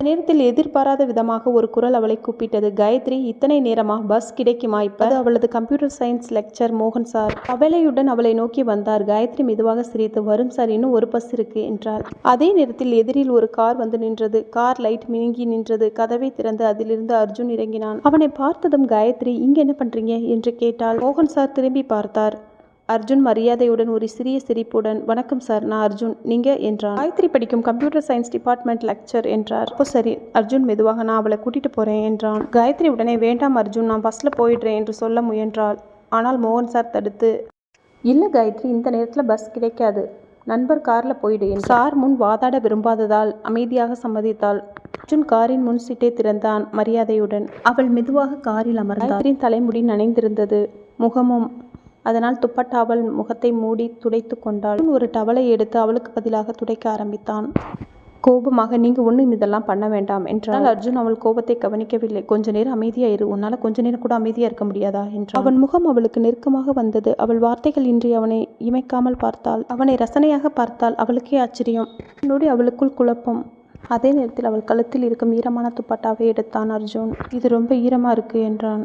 நேரத்தில் எதிர்பாராத விதமாக ஒரு குரல் அவளை கூப்பிட்டது. காயத்ரி, இத்தனை நேரமா? பஸ் கிடைக்குமா இப்ப? அது அவளது கம்ப்யூட்டர் சயின்ஸ் லெக்சர் மோகன் சார். கவலையுடன் அவளை நோக்கி வந்தார். காயத்ரி மெதுவாக சிரித்து, வரும் சார், இன்னும் ஒரு பஸ் இருக்கு என்றாள். அதே நேரத்தில் எதிரில் ஒரு கார் வந்து நின்றது. கார் லைட் மினுங்கி நின்றது. கதவை திறந்து அதிலிருந்து அர்ஜுன் இறங்கினான். அவனை பார்த்ததும் காயத்ரி, இங்க என்ன பண்றீங்க என்று கேட்டாள். மோகன் சார் திரும்பி பார்த்தார். அர்ஜுன் மரியாதையுடன் ஒரு சிறிய சிரிப்புடன், வணக்கம் சார், நான் அர்ஜுன், நீங்க என்றான். காயத்ரி படிக்கும் கம்ப்யூட்டர் சயின்ஸ் டிபார்ட்மெண்ட் லெக்சர் என்றார். அப்போ சரி. அர்ஜுன் மெதுவாக, நான் அவளை கூட்டிட்டு போறேன் என்றான். காயத்ரி உடனே, வேண்டாம் அர்ஜுன், நான் பஸ்ல போயிடுறேன் என்று சொல்ல முயன்றாள். ஆனால் மோகன் சார் தடுத்து, இல்லை காயத்ரி, இந்த நேரத்தில் பஸ் கிடைக்காது, நண்பர் காரில் போயிடு. சார் முன் வாதாட விரும்பாததால் அமைதியாக சம்மதித்தாள். அர்ஜுன் காரின் முன் சீட்டை திறந்தான் மரியாதையுடன். அவள் மெதுவாக காரில் அமர்ந்தாள். காயத்ரியின் தலைமுடி நனைந்திருந்தது, முகமும். அதனால் துப்பட்டாவல் முகத்தை மூடி துடைத்து கொண்டாள். ஒரு டவலை எடுத்து அவளுக்கு பதிலாக துடைக்க ஆரம்பித்தான். கோபமாக, நீங்க ஒன்றும் இதெல்லாம் பண்ண வேண்டாம் என்றால். அர்ஜுன் அவள் கோபத்தை கவனிக்கவில்லை. கொஞ்ச நேரம் அமைதியா இரு, உன்னால கொஞ்ச நேரம் கூட அமைதியா இருக்க முடியாதா என்றான். அவன் முகம் அவளுக்கு நெருக்கமாக வந்தது. அவள் வார்த்தைகள் இன்றி அவனை இமைக்காமல் பார்த்தாள். அவனை ரசனையாக பார்த்தாள். அவளுக்கே ஆச்சரியம், நொடி அவளுக்குள் குழப்பம். அதே நேரத்தில் அவள் கழுத்தில் இருக்கும் ஈரமான துப்பட்டாவை எடுத்தான் அர்ஜுன். இது ரொம்ப ஈரமா இருக்கு என்றான்.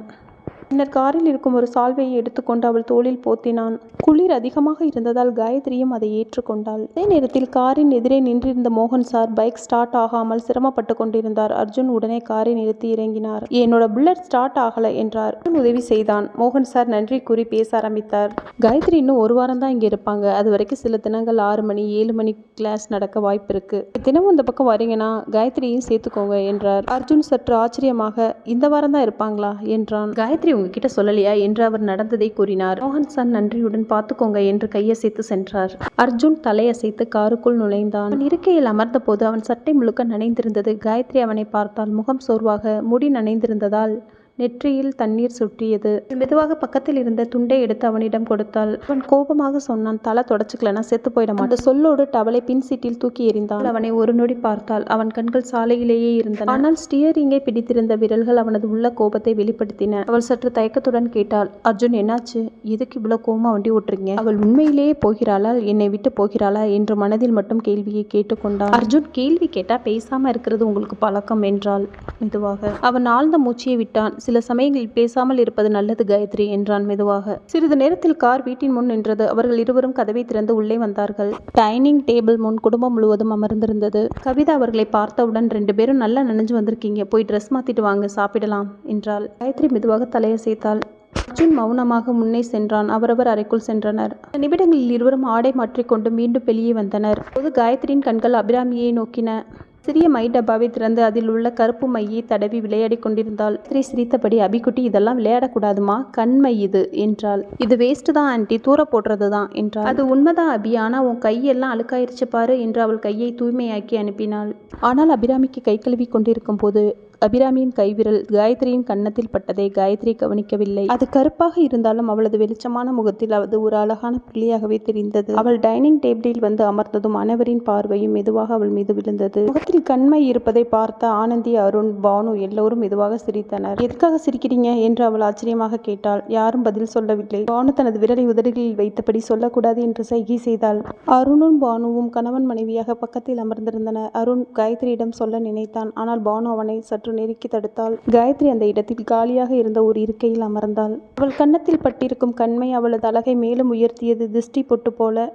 பின்னர் காரில் இருக்கும் ஒரு சால்வையை எடுத்துக்கொண்டு அவள் தோளில் போத்தினான். குளிர் அதிகமாக இருந்ததால் காயத்ரியும் அதை ஏற்றுக்கொண்டாள். அதே நேரத்தில் காரின் எதிரே நின்றிருந்த மோகன் சார் பைக் ஸ்டார்ட் ஆகாமல் சிரமப்பட்டு கொண்டிருந்தார். அர்ஜுன் உடனே காரை நிறுத்தி இறங்கினார். என்னோட புல்லட் ஸ்டார்ட் ஆகல என்றார். உதவி செய்தான். மோகன் சார் நன்றி கூறி பேச ஆரம்பித்தார். காயத்ரி இன்னும் ஒரு வாரம் தான் இங்கே இருப்பாங்க. அது வரைக்கும் சில தினங்கள் 6 மணி 7 மணி கிளாஸ் நடக்க வாய்ப்பு இருக்கு. தினமும் இந்த பக்கம் வரீங்கன்னா காயத்ரியும் சேர்த்துக்கோங்க என்றார். அர்ஜுன் சற்று ஆச்சரியமாக இந்த வாரம் தான் இருப்பாங்களா என்றான். காயத்ரி உங்ககிட்ட சொல்லலையா என்று அவர் நடந்ததை கூறினார். மோகன் சார் நன்றியுடன் பார்த்துக்கோங்க என்று கையசைத்து சென்றார். அர்ஜுன் தலையசைத்து காருக்குள் நுழைந்தான். அவன் இருக்கையில் அமர்ந்த போது அவன் சட்டை முழுக்க நனைந்திருந்தது. காயத்ரி அவனை பார்த்தால் முகம் சோர்வாக, முடி நனைந்திருந்ததால் நெற்றியில் தண்ணீர் சுற்றியது. மெதுவாக பக்கத்தில் இருந்த துண்டை எடுத்து அவனிடம் கொடுத்தாள். அவன் கோபமாக சொன்னான், தலை தொடச்சுக்கலனா செத்து போயிட மாட்டான். சொல்லோடு டவலை பின் சீட்டில் தூக்கி எறிந்தான். அவனை ஒரு நொடி பார்த்தாள். அவன் கண்கள் சாலையிலேயே இருந்தன. ஆனால் ஸ்டியரிங்கை பிடித்திருந்த விரல்கள் அவனது உள்ள கோபத்தை வெளிப்படுத்தின. அவள் சற்று தயக்கத்துடன் கேட்டாள், அர்ஜுன் என்னாச்சு? எதுக்கு இவ்வளவு கோமா வண்டி ஓட்டுறீங்க? அவள் உண்மையிலேயே போகிறாளா, என்னை விட்டு போகிறாளா என்று மனதில் மட்டும் கேள்வியை கேட்டுக்கொண்டான். அர்ஜுன் கேள்வி கேட்டா பேசாம இருக்கிறது உங்களுக்கு பழக்கம் என்றாள் மெதுவாக. அவன் ஆழ்ந்த மூச்சியை விட்டான். சில சமயங்களில் பேசாமல் இருப்பது நல்லது காயத்ரி என்றான் மெதுவாக. சிறிது நேரத்தில் கார் வீட்டின் முன் நின்றது. அவர்கள் இருவரும் கதவை திறந்து உள்ளே வந்தார்கள். டைனிங் டேபிள் முன் குடும்பம் முழுவதும் அமர்ந்திருந்தது. கவிதா அவர்களை பார்த்தவுடன் 2 பேரும் நல்லா நனைஞ்சு வந்திருக்கீங்க, போய் ட்ரெஸ் மாத்திட்டு வாங்க, சாப்பிடலாம் என்றாள். காயத்ரி மெதுவாக தலையசைத்தாள். அர்ஜுன் மௌனமாக முன்னே சென்றான். அவரவர் அறைக்குள் சென்றனர். நிமிடங்களில் இருவரும் ஆடை மாற்றிக்கொண்டு மீண்டும் வெளியே வந்தனர். அப்போது காயத்ரியின் கண்கள் அபிராமியை நோக்கின. சிறிய மை டப்பாவை திறந்து அதில் உள்ள கருப்பு மையை தடவி விளையாடி கொண்டிருந்தாள். ஸ்ரீ சிரித்தபடி, அபிக்குட்டி இதெல்லாம் விளையாடக்கூடாதுமா, கண்மை இது என்றாள். இது வேஸ்ட் தான் ஆன்ட்டி, தூர போடுறது தான் என்றாள். அது உண்மைதான் அபி, ஆனா உன் கையெல்லாம் அழுக்காயிருச்சு பாரு என்று அவள் கையை தூய்மையாக்கி அனுப்பினாள். ஆனால் அபிராமிக்கு கை கழுவி கொண்டிருக்கும் போது அபிராமியின் கைவிரல் காயத்ரியின் கன்னத்தில் பட்டதை காயத்ரி கவனிக்கவில்லை. அது கருப்பாக இருந்தாலும் அவளது வெளிச்சமான முகத்தில் அது ஒரு அழகான பிள்ளையாகவே தெரிந்தது. அவள் டைனிங் டேபிளில் வந்து அமர்ந்ததும் அனைவரின் பார்வையும் மெதுவாக அவள் மீது விழுந்தது. முகத்தில் கண்மை இருப்பதை பார்த்த ஆனந்தி, அருண், பானு எல்லோரும் மெதுவாக சிரித்தனர். எதுக்காக சிரிக்கிறீங்க என்று அவள் ஆச்சரியமாக கேட்டாள். யாரும் பதில் சொல்லவில்லை. பானு தனது விரலை உதடுகளில் வைத்தபடி சொல்லக்கூடாது என்று சைகை செய்தாள். அருணும் பானுவும் கணவன் மனைவியாக பக்கத்தில் அமர்ந்திருந்தனர். அருண் காயத்ரியிடம் சொல்ல நினைத்தான். ஆனால் பானு அவனை சற்று நெருக்கி தடுத்தாள். காயத்ரி அந்த இடத்தில் காலியாக இருந்த ஒரு இருக்கையில் அமர்ந்தாள். அவள் கன்னத்தில் பட்டிருக்கும் கண்மை அவளது அழகை மேலும் உயர்த்தியது, திஷ்டி பொட்டு போல.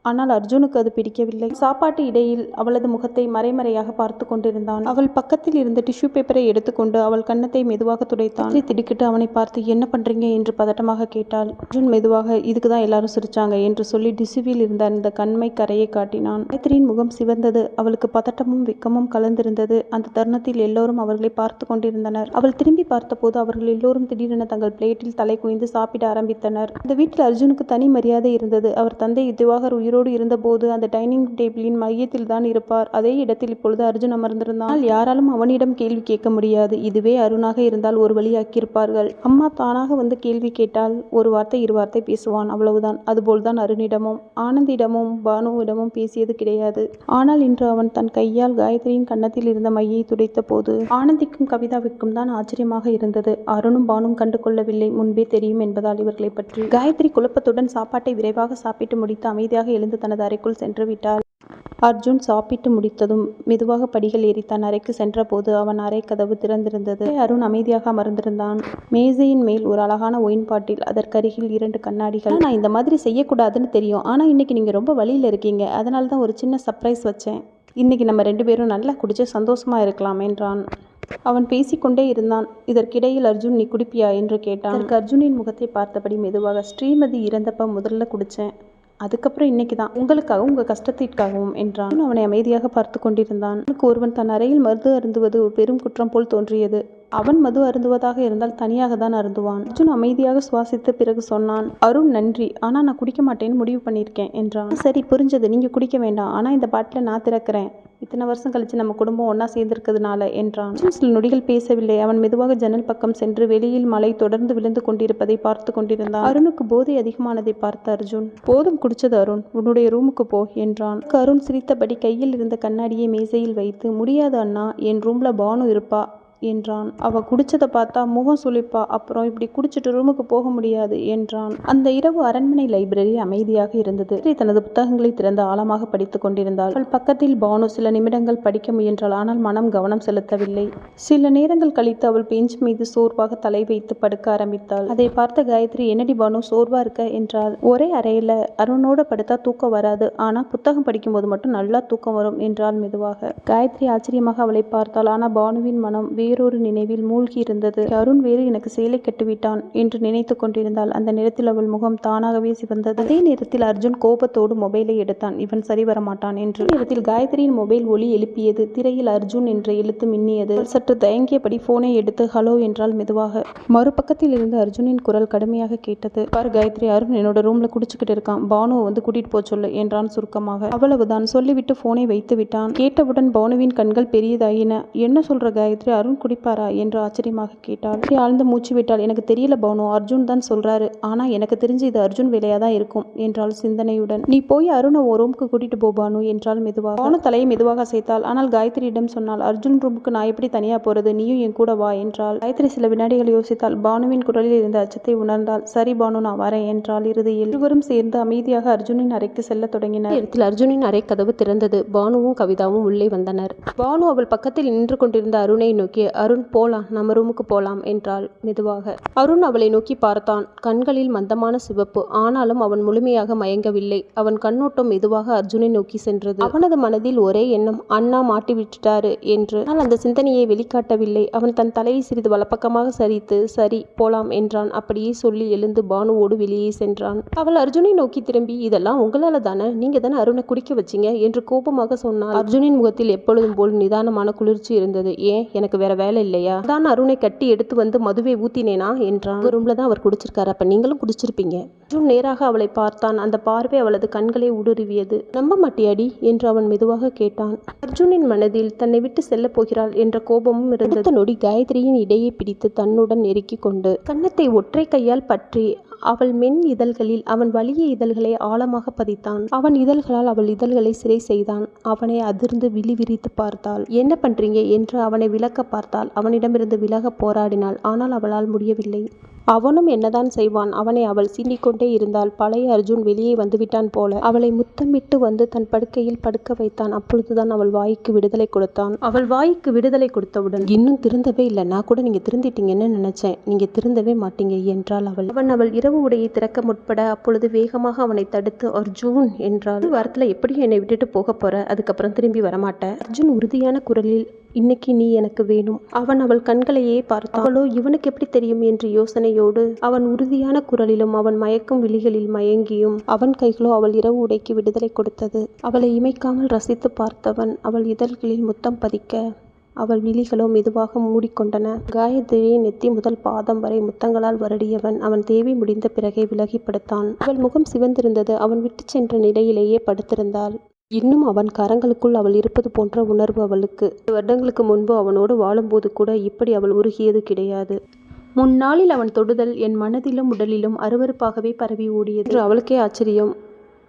ஆனால் அர்ஜுனுக்கு அது பிடிக்கவில்லை. சாப்பாட்டு இடையில் அவளது முகத்தை மறைமறையாக பார்த்து கொண்டிருந்தான். அவள் பக்கத்தில் இருந்த டிஷ்யூ பேப்பரை எடுத்துக்கொண்டு அவள் கன்னத்தை மெதுவாக துடைத்தான். திடுக்கிட்டு அவனை பார்த்து என்ன பண்றீங்க என்று பதட்டமாக கேட்டாள். அர்ஜுன் மெதுவாக, இதுக்குதான் எல்லாரும் சிரிச்சாங்க என்று சொல்லி டிஷ்யூவில் இருந்த அந்த கண்மை கரையை காட்டினான். காயத்ரியின் முகம் சிவந்தது. அவளுக்கு பதட்டமும் வெக்கமும் கலந்திருந்தது. அந்த தருணத்தில் எல்லோரும் அவர்களை பார்த்து கொண்டிருந்தனர். அவள் திரும்பி பார்த்தபோது அவர்கள் எல்லோரும் திடீரென தங்கள் பிளேட்டில் தலை குனிந்து சாப்பிட ஆரம்பித்தனர். அந்த வீட்டில் அர்ஜுனுக்கு தனி மரியாதை இருந்தது. அவர் தந்தை திவாகர் உயிரோடு இருந்தபோது அந்த டைனிங் டேபிளின் மையத்தில் தான் இருப்பார். அதே இடத்தில் இப்பொழுது அர்ஜுன் அமர்ந்திருந்தான். யாராலும் அவனிடம் கேள்வி கேட்க முடியாது. இதுவே அருணாக இருந்தால் ஒரு வழியாக்கியிருப்பார்கள். அம்மா தானாக வந்து கேள்வி கேட்டால் ஒரு வார்த்தை 2 வார்த்தை பேசுவான், அவ்வளவுதான். அதுபோல்தான் அருணிடமும் ஆனந்திடமும் பானுவிடமும் பேசியது கிடையாது. ஆனால் இன்று அவன் தன் கையால் காயத்ரியின் கன்னத்தில் இருந்த மையை துடைத்த போது ஆனந்திக்கும் கவிதாவிற்கும் தான் ஆச்சரியமாக இருந்தது. அருணும் பானும் கண்டு கொள்ளவில்லை. முன்பே தெரியும் என்பதால் இவர்களை பற்றி. காயத்ரி குழப்பத்துடன் சாப்பாட்டை விரைவாக சாப்பிட்டு முடித்து அமைதியாக எழுந்து தனது அறைக்குள் சென்று விட்டாள். அர்ஜுன் சாப்பிட்டு முடித்ததும் மெதுவாக படிகள் ஏறி தன் அறைக்கு சென்ற போது அவன் அறை கதவு திறந்திருந்தது. அருண் அமைதியாக அமர்ந்திருந்தான். மேசையின் மேல் ஒரு அழகான ஒயின் பாட்டில், அதற்கருகில் 2 கண்ணாடிகள். நான் இந்த மாதிரி செய்யக்கூடாதுன்னு தெரியும், ஆனா இன்னைக்கு நீங்க ரொம்ப வழியில இருக்கீங்க, அதனால தான் ஒரு சின்ன சர்ப்ரைஸ் வச்சேன். இன்னைக்கு நம்ம 2 பேரும் நல்லா குடிச்சு சந்தோஷமா இருக்கலாம் என்றான். அவன் பேசிக்கொண்டே இருந்தான். இதற்கிடையில் அர்ஜுன், நீ குடிப்பியா என்று கேட்டான். அதற்கு அர்ஜுனின் முகத்தை பார்த்தபடி மெதுவாக, ஸ்ரீமதி இறந்தப்ப முதல்ல குடிச்சேன், அதுக்கப்புறம் இன்னைக்கு தான், உங்களுக்காகவும் உங்கள் கஷ்டத்திற்காகவும் என்றான். அவனை அமைதியாக பார்த்து கொண்டிருந்தான். அவனுக்கு ஒருவன் தன் அறையில் மருந்து அருந்துவது ஒரு பெரும் குற்றம் போல் தோன்றியது. அவன் மது அருந்துவதாக இருந்தால் தனியாக தான் அருந்துவான். அர்ஜுன் அமைதியாக சுவாசித்த பிறகு சொன்னான், அருண் நன்றி, ஆனா நான் குடிக்க மாட்டேன்னு முடிவு பண்ணியிருக்கேன் என்றான். சரி புரிஞ்சது, நீங்க குடிக்க வேண்டாம், ஆனா இந்த பாட்டில நான் திறக்கிறேன், இத்தனை வருஷம் கழிச்சு நம்ம குடும்பம் ஒன்னா சேர்ந்திருக்கிறதுனால என்றான். சில நொடிகள் பேசவில்லை. அவன் மெதுவாக ஜன்னல் பக்கம் சென்று வெளியில் மழை தொடர்ந்து விழுந்து கொண்டிருப்பதை பார்த்து கொண்டிருந்தான். அருணுக்கு போதை அதிகமானதை பார்த்த அர்ஜுன், போதும் குடிச்சது அருண், உன்னுடைய ரூமுக்கு போ என்றான். அருண் சிரித்தபடி கையில் இருந்த கண்ணாடியை மேசையில் வைத்து, முடியாது அண்ணா, என் ரூம்ல பானு இருப்பா, என்றான். அவ குடிச்சதை பார்த்தா முகம் சுளிப்பா, அப்புறம் இப்படி குடிச்சிட்டு ரூமுக்கு போக முடியாது என்றான். அந்த இரவு அரண்மனை லைப்ரரி அமைதியாக இருந்தது. தனது புத்தகங்களை திறந்து ஆழமாக படித்துக் கொண்டிருந்தாள். அவள் பக்கத்தில் பானு சில நிமிடங்கள் படிக்க முயன்றாள். ஆனால் மனம் கவனம் செலுத்தவில்லை. சில நேரங்கள் கழித்து அவள் பெஞ்ச் மீது சோர்வாக தலை வைத்து படுக்க ஆரம்பித்தாள். அதை பார்த்த காயத்ரி, என்னடி பானு சோர்வா இருக்க என்றாள். ஒரே அறையில அருணோட படுத்தா தூக்கம் வராது, ஆனா புத்தகம் படிக்கும்போது மட்டும் நல்லா தூக்கம் வரும் என்றாள் மெதுவாக. காயத்ரி ஆச்சரியமாக அவளை பார்த்தாள். ஆனா பானுவின் மனம் வேறொரு நினைவில் மூழ்கி இருந்தது. அருண் வேறு எனக்கு சேலை கட்டுவிட்டான் என்று நினைத்து கொண்டிருந்தாள். அந்த நேரத்தில் அவள் முகம் தானாகவே சிவந்தது. அதே நேரத்தில் அர்ஜுன் கோபத்தோடு மொபைலை எடுத்தான். இவன் சரி வரமாட்டான் என்று. நேரத்தில் காயத்ரியின் மொபைல் ஒலி எழுப்பியது. திரையில் அர்ஜுன் என்ற எழுத்து மின்னியது. சற்று தயங்கியபடி போனை எடுத்து ஹலோ என்றால் மெதுவாக. மறுபக்கத்தில் இருந்து அர்ஜுனின் குரல் கடுமையாக கேட்டது. பாரு காயத்ரி, அருண் என்னோட ரூம்ல குடிச்சுக்கிட்டு இருக்கான், பானுவை வந்து கூட்டிட்டு போ சொல்லு என்றான் சுருக்கமாக. அவ்வளவுதான், சொல்லிவிட்டு போனை வைத்து விட்டான். கேட்டவுடன் பானுவின் கண்கள் பெரியதாயின. என்ன சொல்ற காயத்ரி, அருண் குடிப்பாரா என்று ஆச்சரியமாக கேட்டாள். ஆழ்ந்து மூச்சு விட்டாள். எனக்கு தெரியல பானு, அர்ஜுன் தான் சொல்றாரு, ஆனா எனக்கு தெரிஞ்சு இது அர்ஜுன் வேலையா தான் இருக்கும் என்றாள் சிந்தனையுடன். நீ போய் அருணை ஒரு ரூமுக்கு கூட்டிட்டு போ பானு என்றாள் மெதுவாக. பானு தலையை மெதுவாக அசைத்தாள். ஆனால் காயத்ரியிடம் சொன்னாள், அர்ஜுன் ரூமுக்கு நான் எப்படி தனியா போறது, நீயும் என் கூட வா என்றாள். காயத்ரி சில வினாடிகள் யோசித்தாள். பானுவின் குரலில் இருந்த அச்சத்தை உணர்ந்தாள். சரி பானு, நான் வரேன் என்றாள். இறுதியில் இருவரும் சேர்ந்து அமைதியாக அர்ஜுனின் அறைக்கு செல்ல தொடங்கினர். இடத்தில் அர்ஜுனின் அறை கதவு திறந்தது. பானுவும் கவிதாவும் உள்ளே வந்தனர். பானு அவள் பக்கத்தில் நின்று கொண்டிருந்த அருணை நோக்கி, அருண் போலாம், நம்ம ரூமுக்கு போலாம் என்றாள் மெதுவாக. அருண் அவளை நோக்கி பார்த்தான். கண்களில் மந்தமான சிவப்பு. ஆனாலும் அவன் முழுமையாக மயங்கவில்லை. அவன் கண்ணோட்டம் மெதுவாக அர்ஜுனை நோக்கி சென்றது. அவனது மனதில் ஒரே எண்ணம், அண்ணா மாட்டி விட்டுட்டாரு என்று. ஆனால் அந்த சிந்தனையை வெளிக்காட்டவில்லை. அவன் தன் தலையை சிறிது வலப்பக்கமாக சரித்து, சரி போலாம் என்றான். அப்படியே சொல்லி எழுந்து பானுவோடு வெளியே சென்றான். அவள் அர்ஜுனை நோக்கி திரும்பி, இதெல்லாம் உங்களால தானே, நீங்க தானே அருணை குடிக்க வச்சீங்க என்று கோபமாக சொன்னாள். அர்ஜுனின் முகத்தில் எப்பொழுதும் போல் நிதானமான குளிர்ச்சி இருந்தது. ஏன், எனக்கு வேற வேலை இல்லையா? தான் அருணை கட்டி எடுத்து வந்து மதுவை ஊத்தினேனா என்றான். ரூம்ல தான் அவர் குடிச்சிருக்காரு, அப்ப நீங்களும் குடிச்சிருப்பீங்க. அர்ஜுன் நேராக அவளை பார்த்தான். அந்த பார்வை அவளது கண்களை ஊடுருவியது. நம்ப மாட்டியாடி என்று அவன் மெதுவாக கேட்டான். அர்ஜுனின் மனதில் தன்னை விட்டு செல்ல போகிறாள் என்ற கோபமும் இருந்தது. நொடி காயத்ரியின் இடையை பிடித்து தன்னுடன் நெருக்கி கொண்டு கன்னத்தை ஒற்றை கையால் பற்றி அவள் மென் இதழ்களில் அவன் வலிய இதழ்களை ஆழமாக பதித்தான். அவன் இதழ்களால் அவள் இதழ்களை சிறை செய்தான். அவனை அதிர்ந்து விழி விரித்து பார்த்தாள். என்ன பண்றீங்க என்று அவனை விலக்க பார்த்தாள். அவனிடமிருந்து விலக போராடினாள். ஆனால் அவளால் முடியவில்லை. அவனும் என்னதான் செய்வான்? அவனை அவள் சீண்டிக்கொண்டே இருந்தாள். பழைய அர்ஜுன் வெளியே வந்துவிட்டான் போல. அவளை முத்தமிட்டு வந்து தன் படுக்கையில் படுக்க வைத்தான். அப்பொழுதுதான் அவள் வாய்க்கு விடுதலை கொடுத்தான். அவள் வாய்க்கு விடுதலை கொடுத்தவுடன், இன்னும் திருந்தவே இல்லை, நான் கூட நீங்க திருந்திட்டீங்கன்னு நினைச்சேன், நீங்க திருந்தவே மாட்டீங்க என்றாள் அவள். அவள் இரவு உடையை திறக்க முற்பட அப்பொழுது வேகமாக அவனை தடுத்து, அர்ஜுன் என்றாள். வாரத்தில் எப்படியும் என்னை விட்டுட்டு போக போற, அதுக்கப்புறம் திரும்பி வரமாட்டேன். அர்ஜுன் உறுதியான குரலில், இன்னைக்கு நீ எனக்கு வேணும். அவன் அவள் கண்களையே பார்த்தான். அவளோ இவனுக்கு எப்படி தெரியும் என்று யோசனையோடு அவன் உறுதியான குரலிலும் அவன் மயக்கும் விழிகளில் மயங்கியும் அவன் கைகளோ அவள் இரவு உடைக்கு விடுதலை கொடுத்தது. அவளை இமைக்காமல் ரசித்து பார்த்தவன் அவள் இதழ்களில் முத்தம் பதிக்க அவள் விழிகளோ மெதுவாக மூடிக்கொண்டன. காயத்ரியை நெத்தி முதல் பாதம் வரை முத்தங்களால் வருடியவன் அவன் தேவை முடிந்த பிறகே விலகி படுத்தான். அவள் முகம் சிவந்திருந்தது. அவன் விட்டு சென்ற நிலையிலேயே படுத்திருந்தாள். இன்னும் அவன் கரங்களுக்குள் அவள் இருப்பது போன்ற உணர்வு அவளுக்கு. 2 வருடங்களுக்கு முன்பு அவனோடு வாழும்போது கூட இப்படி அவள் உருகியது கிடையாது. முன்னாளில் அவன் தொடுதல் என் மனதிலும் உடலிலும் அருவருப்பாகவே பரவி ஓடியது. அவளுக்கே ஆச்சரியம்,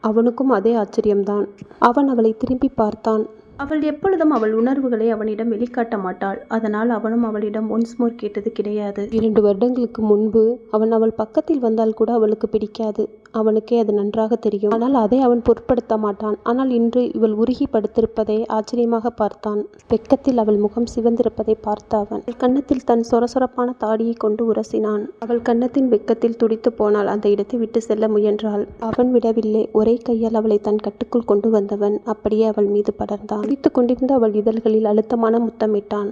அவனுக்கும் அதே ஆச்சரியம்தான். அவன் அவளை திரும்பி பார்த்தான். அவள் எப்பொழுதும் அவள் உணர்வுகளை அவனிடம் வெளிக்காட்ட மாட்டாள். அதனால் அவனும் அவளிடம் ஒன்ஸ் மோர் கேட்டது கிடையாது. 2 வருடங்களுக்கு முன்பு அவன் அவள் பக்கத்தில் வந்தால் கூட அவளுக்கு பிடிக்காது. அவனுக்கே அது நன்றாக தெரியும். ஆனால் அதை அவன் பொருட்படுத்த மாட்டான். ஆனால் இன்று இவள் உருகி படுத்திருப்பதை ஆச்சரியமாக பார்த்தான். வெக்கத்தில் அவள் முகம் சிவந்திருப்பதை பார்த்த அவன் கன்னத்தில் தன் சொரசொரப்பான தாடியை கொண்டு உரசினான். அவள் கன்னத்தின் வெக்கத்தில் துடித்து போனாள். அந்த இடத்தை விட்டு செல்ல முயன்றாள். அவன் விடவில்லை. ஒரே கையால் அவளை தன் கட்டுக்குள் கொண்டு வந்தவன் அப்படியே அவள் மீது படர்ந்தான். துடித்து கொண்டிருந்த அவள் இதழ்களில் அழுத்தமான முத்தமிட்டான்.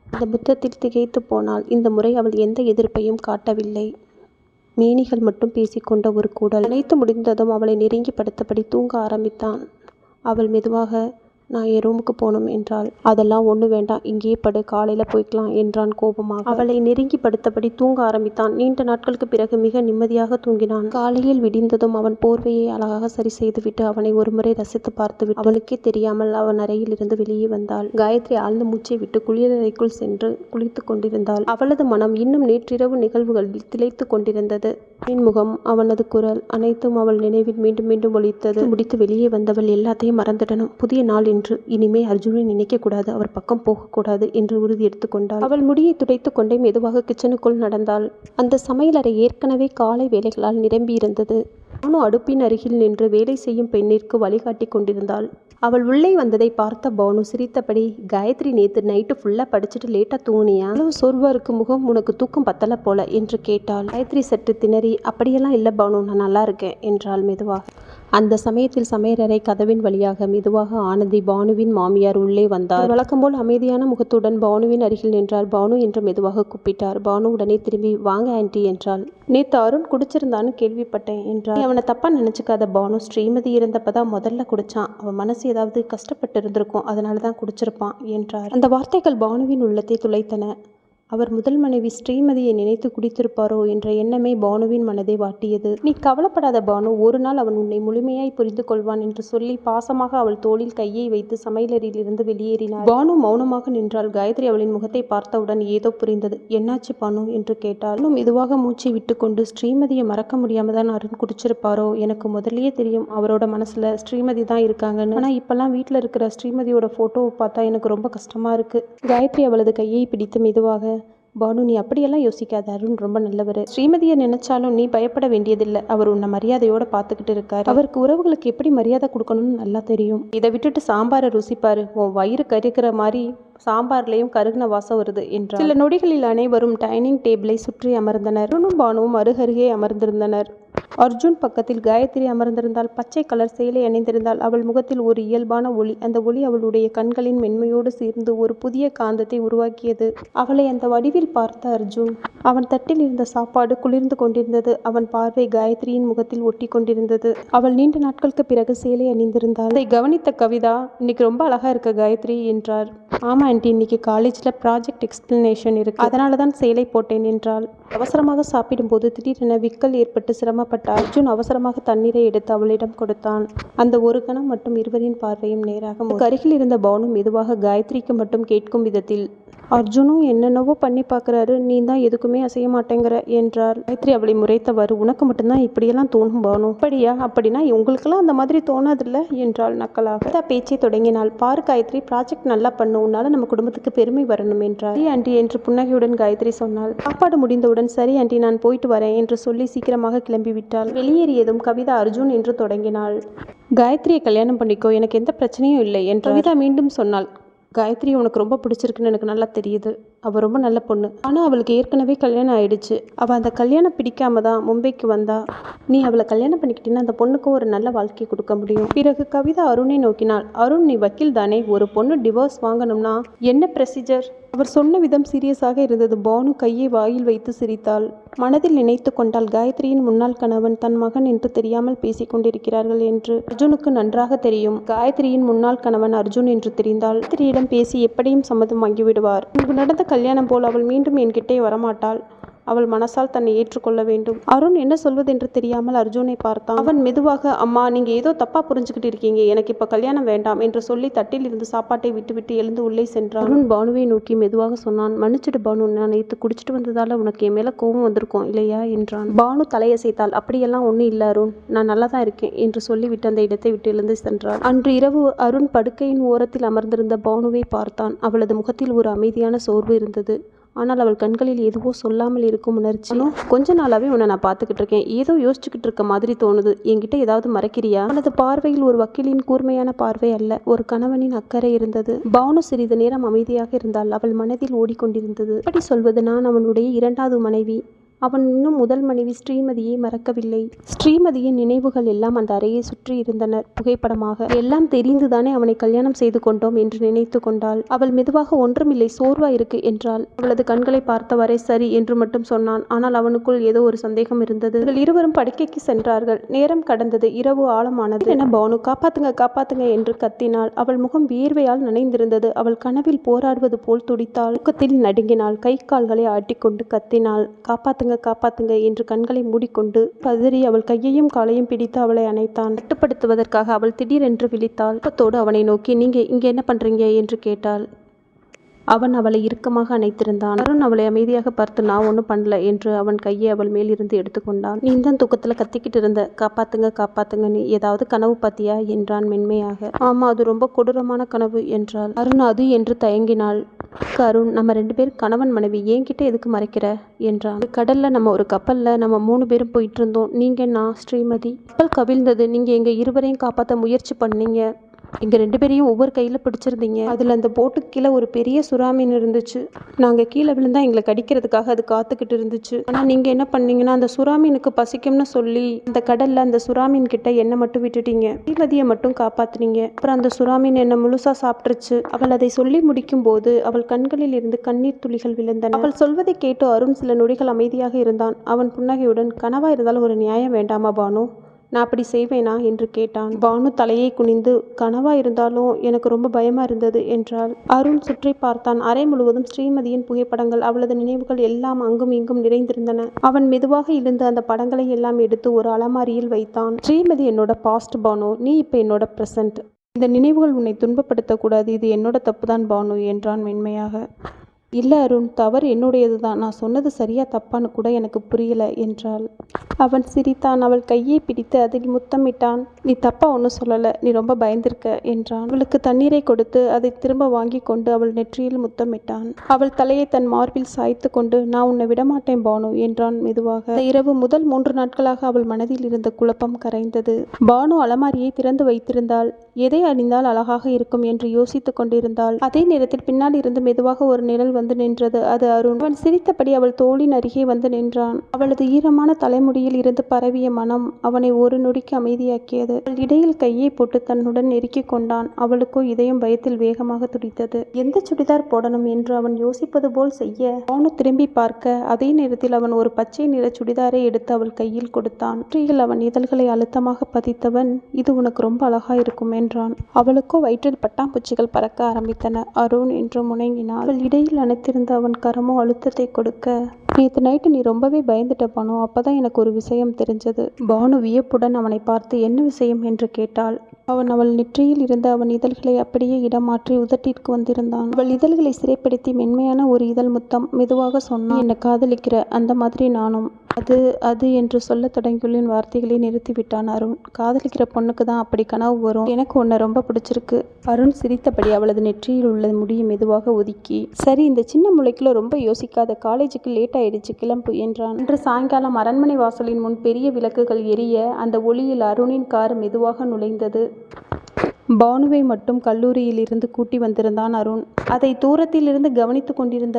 அந்த முத்தத்தில் திகைத்து போனாள். இந்த முறை அவள் எந்த எதிர்ப்பையும் காட்டவில்லை. மேனிகள் மட்டும் பேசிக்கொண்ட ஒரு கூடல். அனைத்து முடிந்ததும் அவளை நெருங்கி படுத்தபடி தூங்க ஆரம்பித்தான். அவள் மெதுவாக, நான் என் ரூமுக்கு போகணும் என்றாள். அதெல்லாம் ஒன்று வேண்டாம், இங்கேயே படு, காலையில் போய்க்கலாம் என்றான் கோபமாக. அவளை நெருங்கி படுத்தபடி தூங்க ஆரம்பித்தான். நீண்ட நாட்களுக்கு பிறகு மிக நிம்மதியாக தூங்கினான். காலையில் விடிந்ததும் அவன் போர்வையை அழகாக சரி செய்துவிட்டு அவனை ஒருமுறை ரசித்து பார்த்துவிட்டு அவனுக்கே தெரியாமல் அவன் அறையில் இருந்து வெளியே வந்தாள். காயத்ரி ஆழ்ந்த மூச்சை விட்டு குளியலறைக்குள் சென்று குளித்து கொண்டிருந்தாள். அவளது மனம் இன்னும் நேற்றிரவு நிகழ்வுகளில் திளைத்து கொண்டிருந்தது. அவனின் முகம், அவனது குரல், அனைத்தும் அவள் நினைவில் மீண்டும் மீண்டும் ஒலித்தது. முடித்து வெளியே வந்தவள் எல்லாத்தையும் மறந்துடணும். புதிய நாள் என்று. இனிமே அர்ஜுனை நினைக்கக்கூடாது, அவர் பக்கம் போகக்கூடாது என்று உறுதி எடுத்துக்கொண்டாள். அவள் முடியை துடைத்து கொண்டே மெதுவாக கிச்சனுக்குள் நடந்தாள். அந்த சமையலறை ஏற்கனவே காலை வேலைகளால் நிரம்பியிருந்தது. பானு அடுப்பின் அருகில் நின்று வேலை செய்யும் பெண்ணிற்கு வழிகாட்டி கொண்டிருந்தாள். அவள் உள்ளே வந்ததை பார்த்த பானு சிரித்தபடி, காயத்ரி நேத்து நைட்டு ஃபுல்லாக படிச்சுட்டு லேட்டாக தூங்கினியா? அளவு சோர்வா இருக்கு முகம், உனக்கு தூக்கம் பத்தலை போல என்று கேட்டாள். காயத்ரி சற்று திணறி, அப்படியெல்லாம் இல்லை பானு, நான் நல்லா இருக்கேன் என்றாள் மெதுவாக. அந்த சமயத்தில் சமையலறை கதவின் வழியாக மெதுவாக ஆனந்தி, பானுவின் மாமியார், உள்ளே வந்தார். வழக்கம்போல் அமைதியான முகத்துடன் பானுவின் அருகில் நின்றார். பானு என்று மெதுவாக கூப்பிட்டார். பானு உடனே திரும்பி, வாங்க ஆண்டி என்றாள். நேத்து அருண் குடிச்சிருந்தான்னு கேள்விப்பட்டேன் என்றார். அவனை தப்பா நினைச்சுக்காத பானு, ஸ்ரீமதி இருந்தப்பதான் முதல்ல குடிச்சான். அவன் மனசு ஏதாவது கஷ்டப்பட்டு இருந்திருக்கும், அதனால தான் குடிச்சிருப்பான் என்றார். அந்த வார்த்தைகள் பானுவின் உள்ளத்தை துளைத்தன. அவர் முதல் மனைவி ஸ்ரீமதியை நினைத்து குடித்திருப்பாரோ என்ற எண்ணமே பானுவின் மனதை வாட்டியது. நீ கவலைப்படாத பானு, ஒரு நாள் அவன் உன்னை முழுமையாய் புரிந்து கொள்வான் என்று சொல்லி பாசமாக அவள் தோளில் கையை வைத்து சமையலறையில் இருந்து வெளியேறினார். பானு மௌனமாக நின்றாள். காயத்ரி அவளின் முகத்தை பார்த்தவுடன் ஏதோ புரிந்தது. என்னாச்சு பானு என்று கேட்டாள். மெதுவாக மூச்சை விட்டுக்கொண்டு, ஸ்ரீமதியை மறக்க முடியாம தான் அருண் குடிச்சிருப்பாரோ? எனக்கு முதல்லயே தெரியும் அவரோட மனசுல ஸ்ரீமதி தான் இருக்காங்கன்னு. ஆனா இப்பெல்லாம் வீட்டில் இருக்கிற ஸ்ரீமதியோட போட்டோவை பார்த்தா எனக்கு ரொம்ப கஷ்டமா இருக்கு. காயத்ரி அவளது கையை பிடித்து மெதுவாக, பானு நீ அப்படியெல்லாம் யோசிக்காத, அருண் ரொம்ப நல்லவர். ஸ்ரீமதியை நினைச்சாலும் நீ பயப்பட வேண்டியதில்லை. அவர் உன்னை மரியாதையோட பார்த்துக்கிட்டு இருக்காரு. அவருக்கு உறவுகளுக்கு எப்படி மரியாதை கொடுக்கணும்னு நல்லா தெரியும். இதை விட்டுட்டு சாம்பாரை ருசிப்பாரு, உன் வயிறு கறிக்கிற மாதிரி சாம்பார்லையும் கருகின வாசம் வருது என்றார். சில நொடிகளில் அனைவரும் டைனிங் டேபிளை சுற்றி அமர்ந்தனர். அருணும் பானுவும் அருகருகே அமர்ந்திருந்தனர். அர்ஜுன் பக்கத்தில் காயத்ரி அமர்ந்திருந்தாள். பச்சை கலர் சேலை அணிந்திருந்தாள். அவள் முகத்தில் ஒரு இயல்பான ஒளி. அந்த ஒளி அவளுடைய கண்களின் மென்மையோடு சேர்ந்து ஒரு புதிய காந்தத்தை உருவாக்கியது. அவளை அந்த வடிவில் பார்த்த அர்ஜுன், அவன் தட்டில் இருந்த சாப்பாடு குளிர்ந்து கொண்டிருந்தது. அவன் பார்வை காயத்ரியின் முகத்தில் ஒட்டி கொண்டிருந்தது. அவள் நீண்ட நாட்களுக்கு பிறகு சேலை அணிந்திருந்தாள். அதை கவனித்த கவிதா, இன்னைக்கு ரொம்ப அழகா இருக்க காயத்ரி என்றார். ஆமா ஆண்டி, இன்னைக்கு காலேஜில் ப்ராஜெக்ட் எக்ஸ்பிளனேஷன் இருக்கு, அதனால தான் சேலை போட்டேன் என்றாள். அவசரமாக சாப்பிடும்போது திடீரென விக்கல் ஏற்பட்டு சிரமப்பட்ட அர்ஜுன் அவசரமாக தண்ணீரை எடுத்து அவளிடம் கொடுத்தான். அந்த ஒரு கணம் மட்டும் இருவரின் பார்வையும் நேராக அருகில் இருந்த பானு மெதுவாக காயத்ரிக்கு மட்டும் கேட்கும் விதத்தில், அர்ஜுனும் என்னென்னவோ பண்ணி பார்க்குறாரு, நீ தான் எதுக்குமே அசைய மாட்டேங்கிற என்றார். காயத்ரி அவளை முறைத்தவாறு, உனக்கு மட்டும்தான் இப்படியெல்லாம் தோணும் பானு. அப்படியா? அப்படின்னா உங்களுக்கெல்லாம் அந்த மாதிரி தோணாதில்ல என்றாள் நக்கலாக. பேச்சை தொடங்கினாள். பாரு காயத்ரி, ப்ராஜெக்ட் நல்லா பண்ணு, உன்னால நம்ம குடும்பத்துக்கு பெருமை வரணும் என்றார். சரி ஆண்டி என்று புன்னகையுடன் காயத்ரி சொன்னாள். சாப்பாடு முடிந்தவுடன், சரி ஆண்டி நான் போயிட்டு வரேன் என்று சொல்லி சீக்கிரமாக கிளம்பிவிட்டாள். வெளியேறியதும் கவிதா அர்ஜுன் என்று தொடங்கினாள். காயத்ரியை கல்யாணம் பண்ணிக்கோ, எனக்கு எந்த பிரச்சனையும் இல்லை என்று கவிதா மீண்டும் சொன்னாள். காயத்ரி உனக்கு ரொம்ப பிடிச்சிருக்குன்னு எனக்கு நல்லா தெரியுது. அவள் ரொம்ப நல்ல பொண்ணு. ஆனால் அவளுக்கு ஏற்கனவே கல்யாணம் ஆயிடுச்சு. அவள் அந்த கல்யாணம் பிடிக்காம தான் மும்பைக்கு வந்தா. நீ அவளை கல்யாணம் பண்ணிக்கிட்டீங்கன்னா அந்த பொண்ணுக்கும் ஒரு நல்ல வாழ்க்கையை கொடுக்க முடியும். பிறகு கவிதா அருணை நோக்கினாள். அருண், நீ வக்கீல் தானே? ஒரு பொண்ணு டிவோர்ஸ் வாங்கணும்னா என்ன ப்ரொசீஜர்? அவர் சொன்ன விதம் சீரியஸாக இருந்தது. பானு கையை வாயில் வைத்து சிரித்தாள். மனதில் நினைத்து கொண்டாள், காயத்ரியின் முன்னாள் கணவன் தன் மகன் என்று தெரியாமல் பேசிக் கொண்டிருக்கிறார்கள் என்று அர்ஜுனுக்கு நன்றாக தெரியும். காயத்ரியின் முன்னாள் கணவன் அர்ஜுன் என்று தெரிந்தால் காயத்ரியிடம் பேசி எப்படியும் சம்மதம் வாங்கிவிடுவார். முன்பு நடந்த கல்யாணம் போல் அவள் மீண்டும் என்கிட்டே வரமாட்டாள். அவள் மனசால் தன்னை ஏற்றுக்கொள்ள வேண்டும். அருண் என்ன சொல்வதென்று தெரியாமல் அர்ஜுனை பார்த்தான். அவன் மெதுவாக, அம்மா நீங்க ஏதோ தப்பா புரிஞ்சுக்கிட்டு இருக்கீங்க, எனக்கு இப்ப கல்யாணம் வேண்டாம் என்று சொல்லி தட்டில் இருந்து சாப்பாட்டை விட்டுவிட்டு எழுந்து உள்ளே சென்றான். அருண் பானுவை நோக்கி மெதுவாக சொன்னான். மன்னிச்சிடு பானு, நான் நேற்று குடிச்சிட்டு வந்ததால உனக்கு என் மேல கோபம் வந்திருக்கும் இல்லையா என்றான். பானு தலையசைத்தாள். அப்படியெல்லாம் ஒன்றும் இல்லை அருண், நான் நல்லா தான் இருக்கேன் என்று சொல்லிவிட்டு அந்த இடத்தை விட்டு எழுந்து சென்றான். அன்று இரவு அருண் படுக்கையின் ஓரத்தில் அமர்ந்திருந்த பானுவை பார்த்தான். அவளது முகத்தில் ஒரு அமைதியான சோர்வு இருந்தது. ஆனால் அவள் கண்களில் எதுவோ சொல்லாமல் இருக்கும் உணர்ச்சி. கொஞ்ச நாளாவே உன்னை நான் பார்த்துக்கிட்டு இருக்கேன், ஏதோ யோசிச்சுக்கிட்டு இருக்க மாதிரி தோணுது, என்கிட்ட ஏதாவது மறைக்கிறியா? அவனது பார்வையில் ஒரு வக்கீலின் கூர்மையான பார்வை அல்ல, ஒரு கணவனின் அக்கறை இருந்தது. பானு சிறிது நேரம் அமைதியாக இருந்தால். அவள் மனதில் ஓடிக்கொண்டிருந்தது, எப்படி சொல்வது, நான் அவனுடைய இரண்டாவது மனைவி. அவன் இன்னும் முதல் மனைவி ஸ்ரீமதியை மறக்கவில்லை. ஸ்ரீமதியின் நினைவுகள் எல்லாம் அந்த அறையை சுற்றி இருந்தனர், புகைப்படமாக. எல்லாம் தெரிந்துதானே அவனை கல்யாணம் செய்து கொண்டோம் என்று நினைத்து கொண்டாள். அவள் மெதுவாக, ஒன்றுமில்லை, சோர்வா இருக்கு என்றாள். அவளது கண்களை பார்த்தவரை சரி என்று மட்டும் சொன்னான். ஆனால் அவனுக்குள் ஏதோ ஒரு சந்தேகம் இருந்தது. அவர்கள் இருவரும் படுக்கைக்கு சென்றார்கள். நேரம் கடந்தது. இரவு ஆழமானது. என பானு, காப்பாத்துங்க காப்பாத்துங்க என்று கத்தினாள். அவள் முகம் வியர்வையால் நனைந்திருந்தது. அவள் கனவில் போராடுவது போல் துடித்தாள். முகத்தில் நடுங்கினாள். கை கால்களை ஆட்டிக்கொண்டு கத்தினாள். காப்பாத்துங்க காப்பாத்துங்க என்று கண்களை மூடிக்கொண்டு பதறி அவள் கையையும் காலையும் பிடித்து அவளை அணைத்தான். கட்டுப்படுத்துவதற்காக அவள் திடீரென்று விழித்தாள். அவனை நோக்கி, நீங்க இங்க என்ன பண்றீங்க என்று கேட்டாள். அவன் அவளை இறுக்கமாக அணைத்திருந்தான். அருண் அவளை அமைதியாக பார்த்து, நான் ஒன்றும் பண்ணல என்று அவன் கையை அவள் மேல் இருந்து எடுத்துக்கொண்டான். நீ தான் தூக்கத்தில் கத்திக்கிட்டு இருந்த, காப்பாத்துங்க காப்பாத்துங்க, நீ ஏதாவது கனவு பார்த்தியா என்றான் மென்மையாக. ஆமா, அது ரொம்ப கொடூரமான கனவு என்றாள். அருண் அது என்று தயங்கினாள். அருண், நம்ம 2 பேரும் கணவன் மனைவி, என்கிட்ட எதுக்கு மறைக்கிற என்றான். கடல்ல நம்ம ஒரு கப்பல்ல நம்ம 3 பேரும் போயிட்டு இருந்தோம். நீங்க, நான், ஸ்ரீமதி. கப்பல் கவிழ்ந்தது. நீங்க எங்க இருவரையும் காப்பாற்ற முயற்சி பண்ணீங்க. எங்க 2 பேரையும் ஒவ்வொரு கையில் பிடிச்சிருந்தீங்க. அதில் அந்த போட்டுக்கு கீழே ஒரு பெரிய சுறாமீன் இருந்துச்சு. நாங்கள் கீழே விழுந்தா எங்களை கடிக்கிறதுக்காக அது காத்துக்கிட்டு இருந்துச்சு. ஆனால் நீங்கள் என்ன பண்ணீங்கன்னா, அந்த சுறாமீனுக்கு பசிக்கும்னு சொல்லி அந்த கடலில் அந்த சுறாமீன் கிட்ட என்னை மட்டும் விட்டுட்டீங்க. ஸ்ரீமதியை மட்டும் காப்பாற்றினீங்க. அப்புறம் அந்த சுறாமீன் என்னை முழுசாக சாப்பிட்டுருச்சு. அவள் அதை சொல்லி முடிக்கும் போது அவள் கண்களில் இருந்து கண்ணீர் துளிகள் விழுந்தன. அவள் சொல்வதை கேட்டு அருண் சில நொடிகள் அமைதியாக இருந்தான். அவன் புன்னகையுடன், கனவா இருந்தாலும் ஒரு நியாயம் வேண்டாமா பானு? நான் அப்படி செய்வேனா என்று கேட்டான். பானு தலையை குனிந்து, கனவா இருந்தாலும் எனக்கு ரொம்ப பயமா இருந்தது என்றாள். அருண் சுற்றி பார்த்தான். அறை முழுவதும் ஸ்ரீமதியின் புகைப்படங்கள், அவளது நினைவுகள் எல்லாம் அங்கும் இங்கும் நிறைந்திருந்தன. அவன் மெதுவாக இழுந்து அந்த படங்களை எல்லாம் எடுத்து ஒரு அலமாரியில் வைத்தான். ஸ்ரீமதி என்னோட பாஸ்ட் பானு, நீ இப்ப என்னோட பிரசன்ட். இந்த நினைவுகள் உன்னை துன்பப்படுத்தக்கூடாது. இது என்னோட தப்புதான் பானு என்றான் மென்மையாக. இல்லை அருண், தவறு என்னுடையது தான். நான் சொன்னது சரியா தப்பான்னு கூட எனக்கு புரியல என்றாள். அவன் சிரித்தான். அவள் கையை பிடித்து அதில் முத்தமிட்டான். நீ தப்பா ஒன்றும் சொல்லலை, நீ ரொம்ப பயந்திருக்க என்றான். அவளுக்கு தண்ணீரை கொடுத்து அதை திரும்ப வாங்கி கொண்டு அவள் நெற்றியில் முத்தமிட்டான். அவள் தலையை தன் மார்பில் சாய்த்து கொண்டு, நான் உன்னை விடமாட்டேன் பானு என்றான் மெதுவாக. இரவு முதல் 3 நாட்களாக அவள் மனதில் இருந்த குழப்பம் கரைந்தது. பானு அலமாரியை திறந்து வைத்திருந்தாள். எதை அணிந்தால் அழகாக இருக்கும் என்று யோசித்துக் கொண்டிருந்தாள். அதே நேரத்தில் பின்னால் இருந்து மெதுவாக ஒரு நிழல் வந்து நின்றது. அது அருண். அவன் சிரித்தபடி அவள் தோளின் அருகே வந்து நின்றான். அவளது ஈரமான தலைமுடியில் இருந்து பரவிய மனம் அவனை ஒரு நொடிக்கு அமைதியாக்கியது. அவள் இடையில் கையை போட்டு தன்னுடன் நெருக்கிக் கொண்டான். அவளுக்கோ இதயம் பயத்தில் வேகமாக துடித்தது. எந்த சுடிதார் போடணும் என்று அவன் யோசிப்பது போல் செய்ய அவனு திரும்பி பார்க்க, அதே நேரத்தில் அவன் ஒரு பச்சை நிற சுடிதாரை எடுத்து அவள் கையில் கொடுத்தான். நெற்றியில் அவன் இதழ்களை அழுத்தமாக பதித்தவன், இது உனக்கு ரொம்ப அழகா இருக்கும் என்றான். அவளுக்கோ வயிற்றில் பட்டாம்பூச்சிகள் பறக்க ஆரம்பித்தன. அருண் என்று முணங்கினாள். அவள் இடையில் அணைத்திருந்த அவன் கரமோ அழுத்தத்தை கொடுக்க, நேற்று நைட்டு நீ ரொம்பவே பயந்துட்ட பானு, அப்பதான் எனக்கு ஒரு விஷயம் தெரிஞ்சது. பானு வியப்புடன் அவனை பார்த்து, என்ன விஷயம் என்று கேட்டாள். அவன் அவள் நெற்றியில் இருந்த அவன் இதழ்களை அப்படியே இடமாற்றி உதட்டிற்கு வந்திருந்தான். அவள் இதழ்களை சிறைப்படுத்தி மென்மையான ஒரு இதழ் முத்தம் மெதுவாக சொன்னான், என்னை காதலிக்கிற, அந்த மாதிரி நானும். அது என்று சொல்ல தொடங்கியுள்ள வார்த்தைகளை நிறுத்திவிட்டான் அருண். காதலிக்கிற பொண்ணுக்கு தான் அப்படி கனவு வரும். எனக்கு உன்னை ரொம்ப பிடிச்சிருக்கு. அருண் சிரித்தபடி அவளது நெற்றியில் உள்ள முடியை மெதுவாக ஒதுக்கி, சரி, இந்த சின்ன முளைக்குள்ள ரொம்ப யோசிக்காத, காலேஜுக்கு லேட் ஆயிடுச்சு, கிளம்பு என்றான். அன்று சாயங்காலம் அரண்மனை வாசலின் முன் பெரிய விளக்குகள் எரிய அந்த ஒளியில் அருணின் கார் மெதுவாக நுழைந்தது. பானுவை மட்டும் கல்லூரியில் இருந்து கூட்டி வந்திருந்தான் அருண். அதை தூரத்தில் இருந்து கவனித்து கொண்டிருந்த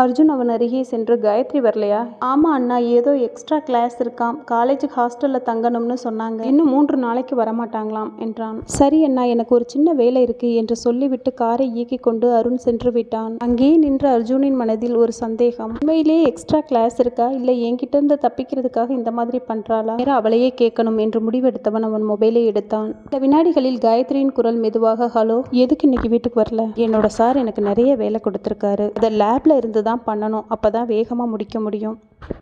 அர்ஜுன் அவன் அருகே சென்று, காயத்ரி வரலையா? ஆமா அண்ணா, ஏதோ எக்ஸ்ட்ரா கிளாஸ் இருக்காம், காலேஜுக்கு ஹாஸ்டல்ல தங்கணும்னு சொன்னாங்க, இன்னும் 3 நாளைக்கு வரமாட்டாங்களாம் என்றான். சரி அண்ணா, எனக்கு ஒரு சின்ன வேலை இருக்கு என்று சொல்லிவிட்டு காரை இயக்கி கொண்டு அருண் சென்று விட்டான். அங்கேயே நின்ற அர்ஜுனின் மனதில் ஒரு சந்தேகம். உண்மையிலேயே எக்ஸ்ட்ரா கிளாஸ் இருக்கா, இல்லை என்கிட்ட இருந்து தப்பிக்கிறதுக்காக இந்த மாதிரி பண்றாளா? வேற அவளையே கேட்கணும் என்று முடிவெடுத்தவன் அவன் மொபைலை எடுத்தான். சில வினாடிகளில் காயத்ரியின் குரல் மெதுவாக, ஹலோ, எதுக்கு இன்னைக்கு வீட்டுக்கு வரல? என்னோட சார் எனக்கு நிறைய வேலை கொடுத்துருக்காரு, அதை லேப்ல இருந்து தான் பண்ணணும், அப்பதான் வேகமா முடிக்க முடியும்.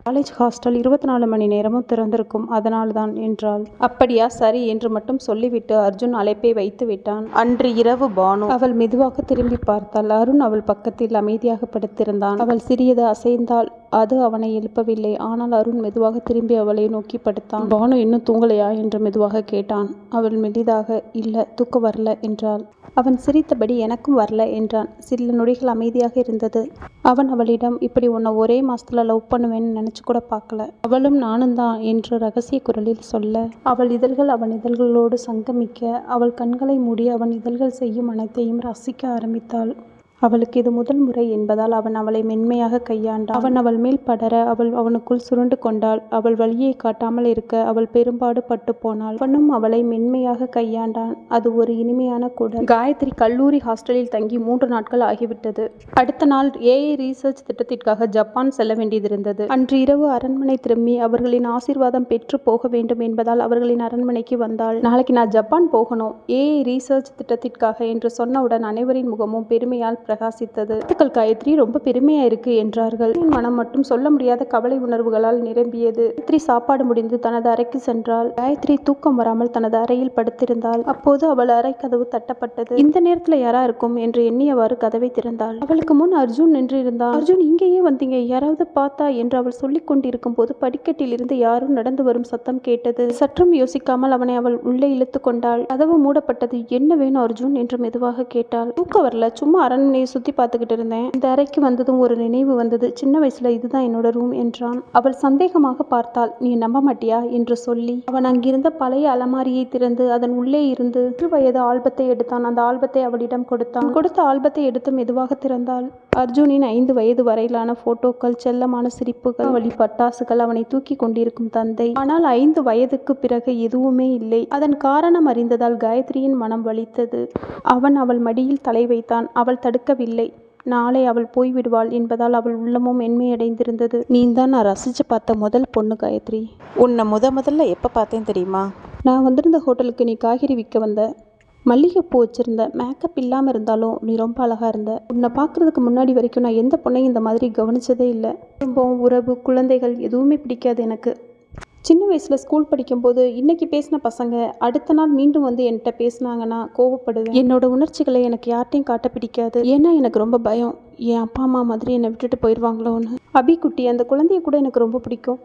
காலேஜ் ஹாஸ்டல் 24 மணி நேரமும் திறந்திருக்கும், அதனால் தான் என்றாள். அப்படியா, சரி என்று மட்டும் சொல்லிவிட்டு அர்ஜுன் அழைப்பை வைத்து விட்டான். அன்று இரவு பானு. அவள் மெதுவாக திரும்பி பார்த்தாள். அருண் அவள் பக்கத்தில் அமைதியாக படுத்திருந்தான். அவள் சிறிது அசைந்தாள். அது அவனை எழுப்பவில்லை. ஆனால் அருண் மெதுவாக திரும்பி அவளை நோக்கி படுத்தான். பானு இன்னும் தூங்கலையா என்று மெதுவாக கேட்டான். அவள் மெலிதாக, இல்ல, தூக்கம் வரல என்றாள். அவன் சிரித்தபடி, எனக்கும் வரல என்றான். சில நொடிகள் அமைதியாக இருந்தது. அவன் அவளிடம், இப்படி உன்னை ஒரே மாசத்துல லவ் பண்ணுவேன்னு நினைச்சு கூட பார்க்கல. அவளும் நானும் தான் என்று ரகசிய குரலில் சொல்ல, அவள் இதழ்கள் அவன் இதழ்களோடு சங்கமிக்க, அவள் கண்களை மூடி அவன் இதழ்கள் செய்யும் அனைத்தையும் ரசிக்க ஆரம்பித்தாள். அவளுக்கு இது முதல் முறை என்பதால் அவன் அவளை மென்மையாக கையாண்டான். அவன் அவள் மேல் படர அவள் அவனுக்குள் சுருண்டு கொண்டாள். அவள் வழியை காட்டாமல் இருக்க அவள் பெரும்பாடு பட்டு போனாள். அவனும் அவளை மென்மையாக கையாண்டான். அது ஒரு இனிமையான கூட. காயத்ரி கல்லூரி ஹாஸ்டலில் தங்கி 3 நாட்கள் ஆகிவிட்டது. அடுத்த நாள் AI ரீசர்ச் திட்டத்திற்காக ஜப்பான் செல்ல வேண்டியதிருந்தது. அன்று இரவு அரண்மனை திரும்பி அவர்களின் ஆசீர்வாதம் பெற்று போக வேண்டும் என்பதால் அவர்களின் அரண்மனைக்கு வந்தாள். நாளைக்கு நான் ஜப்பான் போகணும், AI ரீசர்ச் திட்டத்திற்காக என்று சொன்னவுடன் அனைவரின் முகமும் பெருமையால் பிரகாசித்தது. வாழ்த்துக்கள் காயத்ரி, ரொம்ப பெருமையா இருக்கு என்றார்கள். மனம் மட்டும் சொல்ல முடியாத கவலை உணர்வுகளால் நிரம்பியது. காயத்ரி சாப்பாடு முடிந்து தனது அறைக்கு சென்றாள். காயத்ரி தூக்கம் வராமல் தனது அறையில் படுத்திருந்தாள். அப்போது அவள் அறை கதவு தட்டப்பட்டது. இந்த நேரத்துல யாரா இருக்கும் என்று எண்ணியவாறு கதவை திறந்தாள். அவளுக்கு முன் அர்ஜுன் நின்று இருந்தான். அர்ஜுன், இங்கேயே வந்தீங்க, யாராவது பார்த்தா என்று அவள் சொல்லிக் கொண்டிருக்கும் போது படிக்கட்டில் இருந்து யாரும் நடந்து வரும் சத்தம் கேட்டது. சற்றும் யோசிக்காமல் அவனை அவள் உள்ளே இழுத்து கொண்டாள். கதவு மூடப்பட்டது. என்ன வேணும் அர்ஜுன் என்று மெதுவாக கேட்டாள். தூக்கம் வரல, சும்மா அரண்மனையை சுத்தி பார்த்துக்கிட்டு இருந்தேன். இந்த அறைக்கு வந்ததும் ஒரு நினைவு வந்தது. சின்ன வயசுல இதுதான் என்னோட ரூம் என்றான். அவள் சந்தேகமாக பார்த்தாள். நீ நம்ப மாட்டியா என்று சொல்லி அவன் அங்கிருந்த பழைய அலமாரியை திறந்து அதன் உள்ளே இருந்து 1 வயது ஆல்பத்தை எடுத்தான். அந்த ஆல்பத்தை அவளிடம் கொடுத்தான். கொடுத்த ஆல்பத்தை எடுத்து மெதுவாக திறந்தாள். அர்ஜுனின் 5 வயது வரையிலான போட்டோக்கள், செல்லமான சிரிப்புகள், வழி பட்டாசுகள், அவனை தூக்கி கொண்டிருக்கும் தந்தை. ஆனால் 5 வயதுக்கு பிறகு எதுவுமே இல்லை. அதன் காரணம் அறிந்ததால் காயத்ரியின் மனம் வலித்தது. அவன் அவள் மடியில் தலை வைத்தான். அவள் தடுக்கவில்லை. நாளை அவள் போய்விடுவாள் என்பதால் அவள் உள்ளமும் மென்மையடைந்திருந்தது. நீந்தான் நான் ரசிச்சு பார்த்த முதல் பொண்ணு காயத்ரி. உன்னை முதல்ல எப்போ பார்த்தேன் தெரியுமா? நான் வந்திருந்த ஹோட்டலுக்கு நீ காய்கறி விற்க வந்த. மல்லிகைப்பூ வச்சுருந்த. மேக்கப் இல்லாமல் இருந்தாலும் நீ ரொம்ப அழகாக இருந்த. உன்னை பார்க்குறதுக்கு முன்னாடி வரைக்கும் நான் எந்த பொண்ணையும் இந்த மாதிரி கவனிச்சதே இல்லை. குடும்பம், உறவு, குழந்தைகள் எதுவுமே பிடிக்காது எனக்கு. சின்ன வயசில் ஸ்கூல் படிக்கும்போது இன்னைக்கு பேசின பசங்க அடுத்த நாள் மீண்டும் வந்து என்கிட்ட பேசினாங்கன்னா கோவப்படுவேன். என்னோட உணர்ச்சிகளை எனக்கு யார்ட்டையும் காட்ட பிடிக்காது. ஏன்னா எனக்கு ரொம்ப பயம், என் அப்பா அம்மா மாதிரி என்னை விட்டுட்டு போயிடுவாங்களோன்னு. அபிக்குட்டி, அந்த குழந்தைய கூட எனக்கு ரொம்ப பிடிக்கும்.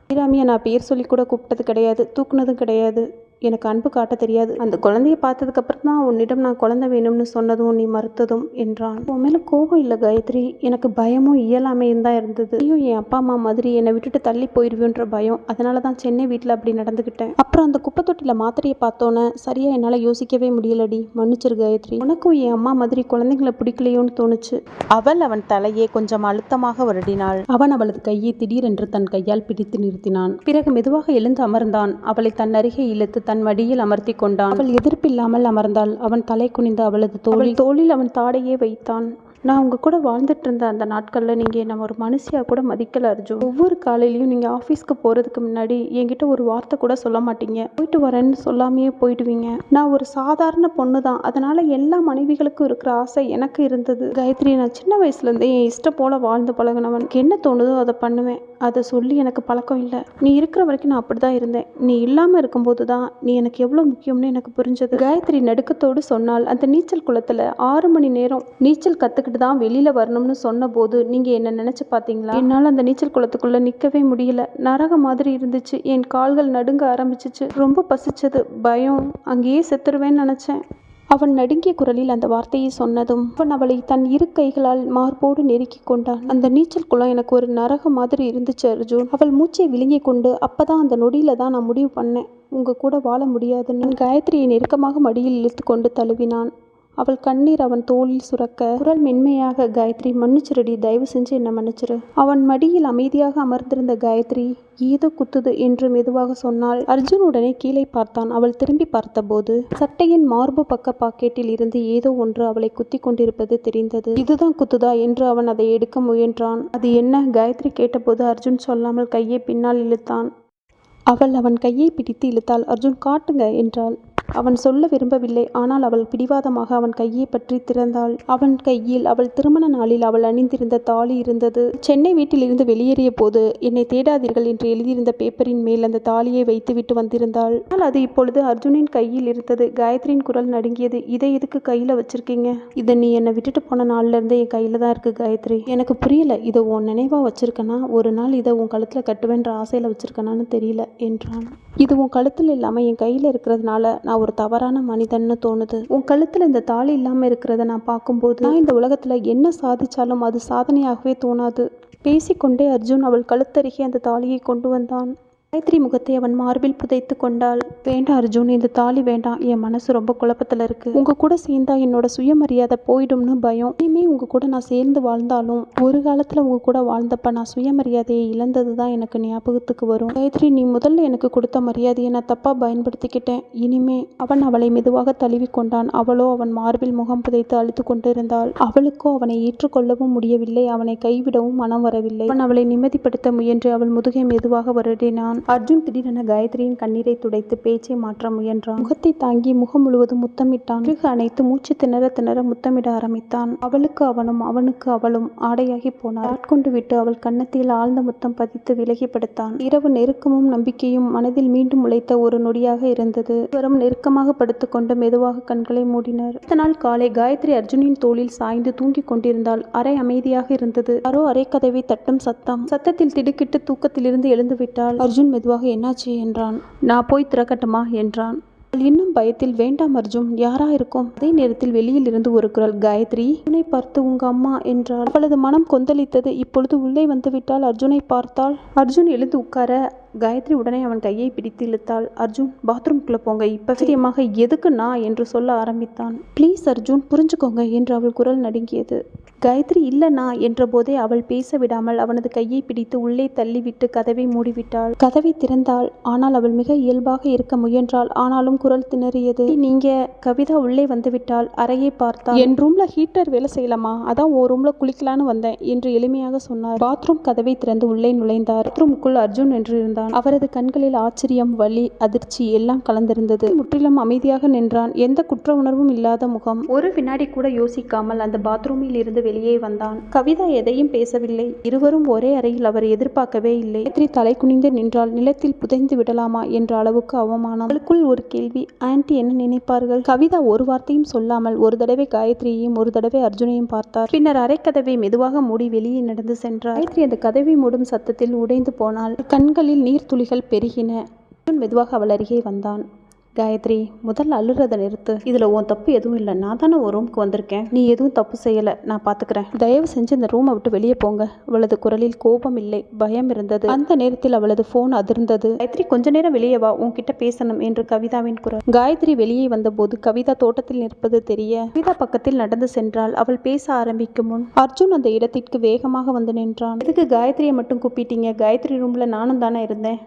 ஸ்ரீராமியை நான் பேர் சொல்லி கூட கூப்பிட்டது கிடையாது, தூக்குனதும் கிடையாது. எனக்கு அன்பு காட்ட தெரியாது. அந்த குழந்தைய பார்த்ததுக்கப்புறம் தான் உன்னிடம் நான் குழந்தை வேணும்னு சொன்னதும் நீ மறுத்ததும் என்றான். உன் மேலே கோபம் இல்லை காயத்ரி, எனக்கு பயமும் இயலாமையும் தான் இருந்தது. நீயும் என் அப்பா அம்மா மாதிரி என்னை விட்டுட்டு தள்ளி போயிடுவேன்ற பயம். அதனால தான் சென்னை வீட்டில் அப்படி நடந்துக்கிட்டேன். அப்புறம் அந்த குப்பை தொட்டியில் மாத்திரையை பார்த்தோன்னே சரியா என்னால் யோசிக்கவே முடியலடி, மன்னிச்சிரு காயத்ரி. உனக்கும் என் அம்மா மாதிரி குழந்தைங்களை பிடிக்கலையோன்னு தோணுச்சு. அவள் அவன் தலையை கொஞ்சம் அழுத்தமாக வருடினாள். அவன் அவளது கையை திடீரென்று தன் கையால் பிடித்து நிறுத்தினான். பிறகு மெதுவாக எழுந்து அமர்ந்தான். அவளை தன் அருகே இழுத்து தன் மடியில் அமர்த்தி கொண்டான். அவள் எதிர்ப்பில்லாமல் அமர்ந்தாள். அவன் தலை குனிந்து அவளது தோளில் அவன் தாடையே வைத்தான். நான் உங்க கூட வாழ்ந்துட்டு இருந்த அந்த நாட்களில் நீங்கள் என்னை ஒரு மனுஷியாக கூட மதிக்கல அர்ஜுன். ஒவ்வொரு காலையிலையும் நீங்கள் ஆஃபீஸ்க்கு போகிறதுக்கு முன்னாடி என்கிட்ட ஒரு வார்த்தை கூட சொல்ல மாட்டீங்க. போயிட்டு வரேன்னு சொல்லாமையே போயிடுவீங்க. நான் ஒரு சாதாரண பொண்ணு தான், அதனால எல்லா மனைவிகளுக்கும் இருக்கிற ஆசை எனக்கு இருந்தது. காயத்ரி, நான் சின்ன வயசுலேருந்தே என் இஷ்டம் போல வாழ்ந்து பழகினவன். என்ன தோணுதோ அதை பண்ணுவேன். அதை சொல்லி எனக்கு பழக்கம் இல்லை. நீ இருக்கிற வரைக்கும் நான் அப்படி தான் இருந்தேன். நீ இல்லாமல் இருக்கும்போது தான் நீ எனக்கு எவ்வளோ முக்கியம்னு எனக்கு புரிஞ்சது. காயத்ரி நடுக்கத்தோடு சொன்னால், அந்த நீச்சல் குளத்தில் 6 மணி நேரம் நீச்சல் கற்றுக்கிட்டு தான் வெளியில வரணும்னு சொன்ன போது நீங்க என்ன நினைச்சு பார்த்தீங்களா? என்னால் அந்த நீச்சல் குளத்துக்குள்ள நிற்கவே முடியல. நரக மாதிரி இருந்துச்சு. என் கால்கள் நடுங்க ஆரம்பிச்சிச்சு. ரொம்ப பசிச்சது. பயம். அங்கேயே செத்துருவேன்னு நினைச்சேன். அவன் நடுங்கிய குரலில் அந்த வார்த்தையை சொன்னதும் அவன் அவளை தன் 2 கைகளால் மார்போடு நெருக்கி கொண்டான். அந்த நீச்சல் குளம் எனக்கு ஒரு நரக மாதிரி இருந்துச்சு அர்ஜுன். அவள் மூச்சை விழுங்கி கொண்டு, அப்பதான் அந்த நொடியில தான் நான் முடிவு பண்ணேன், உங்க கூட வாழ முடியாதுன்னு. காயத்ரியை நெருக்கமாக மடியில் இழுத்து கொண்டு தழுவினான். அவள் கண்ணீர் அவன் தோளில் சுரக்க குரல் மென்மையாக, காயத்ரி மன்னிச்சிருடி, தயவு செஞ்சு என்ன மன்னிச்சிரு. அவன் மடியில் அமைதியாக அமர்ந்திருந்த காயத்ரி ஏதோ குத்துது என்று மெதுவாக சொன்னாள். அர்ஜுன் உடனே கீழே பார்த்தான். அவள் திரும்பி பார்த்தபோது சட்டையின் மார்பு பக்க பாக்கெட்டில் இருந்து ஏதோ ஒன்று அவளை குத்தி கொண்டிருப்பது தெரிந்தது. இதுதான் குத்துதா என்று அவன் அதை எடுக்க முயன்றான். அது என்ன? காயத்ரி கேட்டபோது அர்ஜுன் சொல்லாமல் கையை பின்னால் இழுத்தான். அவள் அவன் கையை பிடித்து இழுத்தாள். அர்ஜுன், காட்டுங்க என்றாள். அவன் சொல்ல விரும்பவில்லை. ஆனால் அவள் பிடிவாதமாக அவன் கையை பற்றி திறந்தாள். அவன் கையில் அவள் திருமண நாளில் அவள் அணிந்திருந்த தாலி இருந்தது. சென்னை வீட்டிலிருந்து வெளியேறிய போது என்னை தேடாதீர்கள் என்று எழுதியிருந்த பேப்பரின் மேல் அந்த தாலியை வைத்துவிட்டு வந்திருந்தாள். ஆனால் அது இப்பொழுது அர்ஜுனின் கையில் இருந்தது. காயத்ரியின் குரல் நடுங்கியது. இதை எதுக்கு கையில் வச்சிருக்கீங்க? இதை நீ என்னை விட்டுட்டு போன நாள்ல இருந்து என் கையில தான் இருக்கு காயத்ரி. எனக்கு புரியல, இதை உன் நினைவா வச்சிருக்கனா, ஒரு நாள் இதை உன் கழுத்துல கட்டுவேன்ற ஆசையில வச்சிருக்கனான்னு தெரியல என்றான். இது உன் கழுத்தில் இல்லாம என் கையில இருக்கிறதுனால நான் ஒரு தவறான மனிதன்னு தோணுது. உன் கழுத்துல இந்த தாலி இல்லாம இருக்கிறத நான் பார்க்கும்போது நான் இந்த உலகத்துல என்ன சாதிச்சாலும் அது சாதனையாகவே தோணாது. பேசிக்கொண்டே அர்ஜுன் அவள் கழுத்தருகே அந்த தாலியை கொண்டு வந்தான். காயத்ரி முகத்தை அவன் மார்பில் புதைத்து கொண்டாள். வேண்டாம் அர்ஜுன், இந்த தாலி வேண்டாம். என் மனசு ரொம்ப குழப்பத்தில் இருக்கு. உங்க கூட சேர்ந்தா என்னோட சுயமரியாதை போயிடும்னு பயம். இனிமே உங்க கூட நான் சேர்ந்து வாழ்ந்தாலும் ஒரு காலத்துல உங்க கூட வாழ்ந்தப்ப நான் சுயமரியாதையை இழந்தது தான் எனக்கு ஞாபகத்துக்கு வரும். காயத்ரி, நீ முதல்ல எனக்கு கொடுத்த மரியாதையை நான் தப்பா பயன்படுத்திக்கிட்டேன். இனிமே. அவன் அவளை மெதுவாக தழுவி கொண்டான். அவளோ அவன் மார்பில் முகம் புதைத்து அழுத்து கொண்டிருந்தாள். அவளுக்கோ அவனை ஏற்றுக்கொள்ளவும் முடியவில்லை. அவனை கைவிடவும் மனம் வரவில்லை. அவன் அவளை நிம்மதிப்படுத்த முயன்று அவள் முதுகை மெதுவாக வருடினான். அர்ஜுன் திடீரென காயத்ரியின் கண்ணீரை துடைத்து பேச்சை மாற்ற முயன்றான். முகத்தை தாங்கி முகம் முழுவதும் முத்தமிட்டான். பிறகு அணைத்து மூச்சு திணற திணற முத்தமிட ஆரம்பித்தான். அவளுக்கு அவனும் அவனுக்கு அவளும் ஆடையாகி போனார். ஆட்கொண்டு விட்டு அவள் கன்னத்தில் ஆழ்ந்த முத்தம் பதித்து விலகி படுத்தான். இரவு நெருக்கமும் நம்பிக்கையும் மனதில் மீண்டும் உழைத்த ஒரு நொடியாக இருந்தது. இருவரும் நெருக்கமாக படுத்துக்கொண்டு மெதுவாக கண்களை மூடினர். அடுத்த நாள் காலை காயத்ரி அர்ஜுனின் தோளில் சாய்ந்து தூங்கிக் கொண்டிருந்தாள். அறை அமைதியாக இருந்தது. யாரோ அறை கதவை தட்டும் சத்தத்தில் திடுக்கிட்டு தூக்கத்திலிருந்து எழுந்து விட்டாள். அர்ஜுன் மெதுவாக என்னாச்சு என்றான். நான் போய் திறக்கட்டுமா என்றான். அவள் இன்னும் பயத்தில் வேண்டாம் அர்ஜுன், யாரா இருக்கும்? அதே நேரத்தில் வெளியில் இருந்து ஒரு குரல், காயத்ரி, அர்ஜுனை பார்த்து உங்க அம்மா என்றாள். அவளது மனம் கொந்தளித்தது. இப்பொழுது உள்ளே வந்துவிட்டால் அர்ஜுனை பார்த்தாள். அர்ஜுன் எழுந்து உட்கார காயத்ரி உடனே அவன் கையை பிடித்து இழுத்தாள். அர்ஜுன், பாத்ரூம்குள்ளே போங்க இப்ப. சரியமாக எதுக்கு நான் என்று சொல்ல ஆரம்பித்தான். ப்ளீஸ் அர்ஜுன், புரிஞ்சுக்கோங்க என்று அவள் குரல் நடுங்கியது. காயத்ரி இல்லைனா என்ற போதே அவள் பேச விடாமல் அவனது கையை பிடித்து உள்ளே தள்ளிவிட்டு கதவை மூடிவிட்டாள். கதவை திறந்தாள். ஆனால் அவள் மிக இயல்பாக இருக்க முயன்றாள். ஆனாலும் குரல் திணறியது. நீங்க? கவிதா உள்ளே வந்துவிட்டாள். அறையை பார்த்தாள். என் ரூம்ல ஹீட்டர் வேலை செய்யலாமா? அதான் ஒரு ரூம்ல குளிக்கலான்னு வந்தேன் என்று எளிமையாக சொன்னார். பாத்ரூம் கதவை திறந்து உள்ளே நுழைந்தார். பாத்ரூமுக்குள் அர்ஜுன் என்று இருந்தான். அவரது கண்களில் ஆச்சரியம், வலி, அதிர்ச்சி எல்லாம் கலந்திருந்தது. முற்றிலும் அமைதியாக நின்றான். எந்த குற்ற உணர்வும் இல்லாத முகம். ஒரு வினாடி கூட யோசிக்காமல் அந்த பாத்ரூமில் இருந்து வெளியே வந்தான். கவிதா எதையும் பேசவில்லை. இருவரும் ஒரே அறையில் அவர் எதிர்பார்க்கவே இல்லை. காயத்ரி தலை குனிந்து நின்றால் நிலத்தில் புதைந்து விடலாமா என்ற அளவுக்கு அவமானம். அவளுக்குள் ஒரு கேள்வி, ஆன்டி என்ன நினைப்பார்கள்? கவிதா ஒரு வார்த்தையும் சொல்லாமல் ஒரு தடவை காயத்ரியையும் ஒரு தடவை அர்ஜுனையும் பார்த்தார். பின்னர் அறைக்கதவை மெதுவாக மூடி வெளியே நடந்து சென்றார். காயத்ரி அந்த கதவை மூடும் சத்தத்தில் உடைந்து போனாள். கண்களில் நீர்த்துளிகள் பெருகின. அர்ஜுன் மெதுவாக அவள் அருகே வந்தான். காயத்ரி, முதல்ல அழுறதை நிறுத்து. இதில் உன் தப்பு எதுவும் இல்லை. நான் தானே ஒரு ரூமுக்கு வந்திருக்கேன். நீ எதுவும் தப்பு செய்யலை. நான் பார்த்துக்கிறேன். தயவு செஞ்சு இந்த ரூமை விட்டு வெளியே போங்க. அவளது குரலில் கோபம் இல்லை, பயம் இருந்தது. அந்த நேரத்தில் அவளது போன் அதிர்ந்தது. காயத்ரி, கொஞ்ச நேரம் வெளியே வா, உன்கிட்ட பேசணும் என்று கவிதாவின் குரல். காயத்ரி வெளியே வந்தபோது கவிதா தோட்டத்தில் நிற்பது தெரிய கவிதா பக்கத்தில் நடந்து சென்றாள். அவள் பேச ஆரம்பிக்கும் முன் அர்ஜுன் அந்த இடத்திற்கு வேகமாக வந்து நின்றான். எதுக்கு காயத்ரியை மட்டும் கூப்பிட்டீங்க? காயத்ரி ரூம்ல நானும் தானே இருந்தேன்.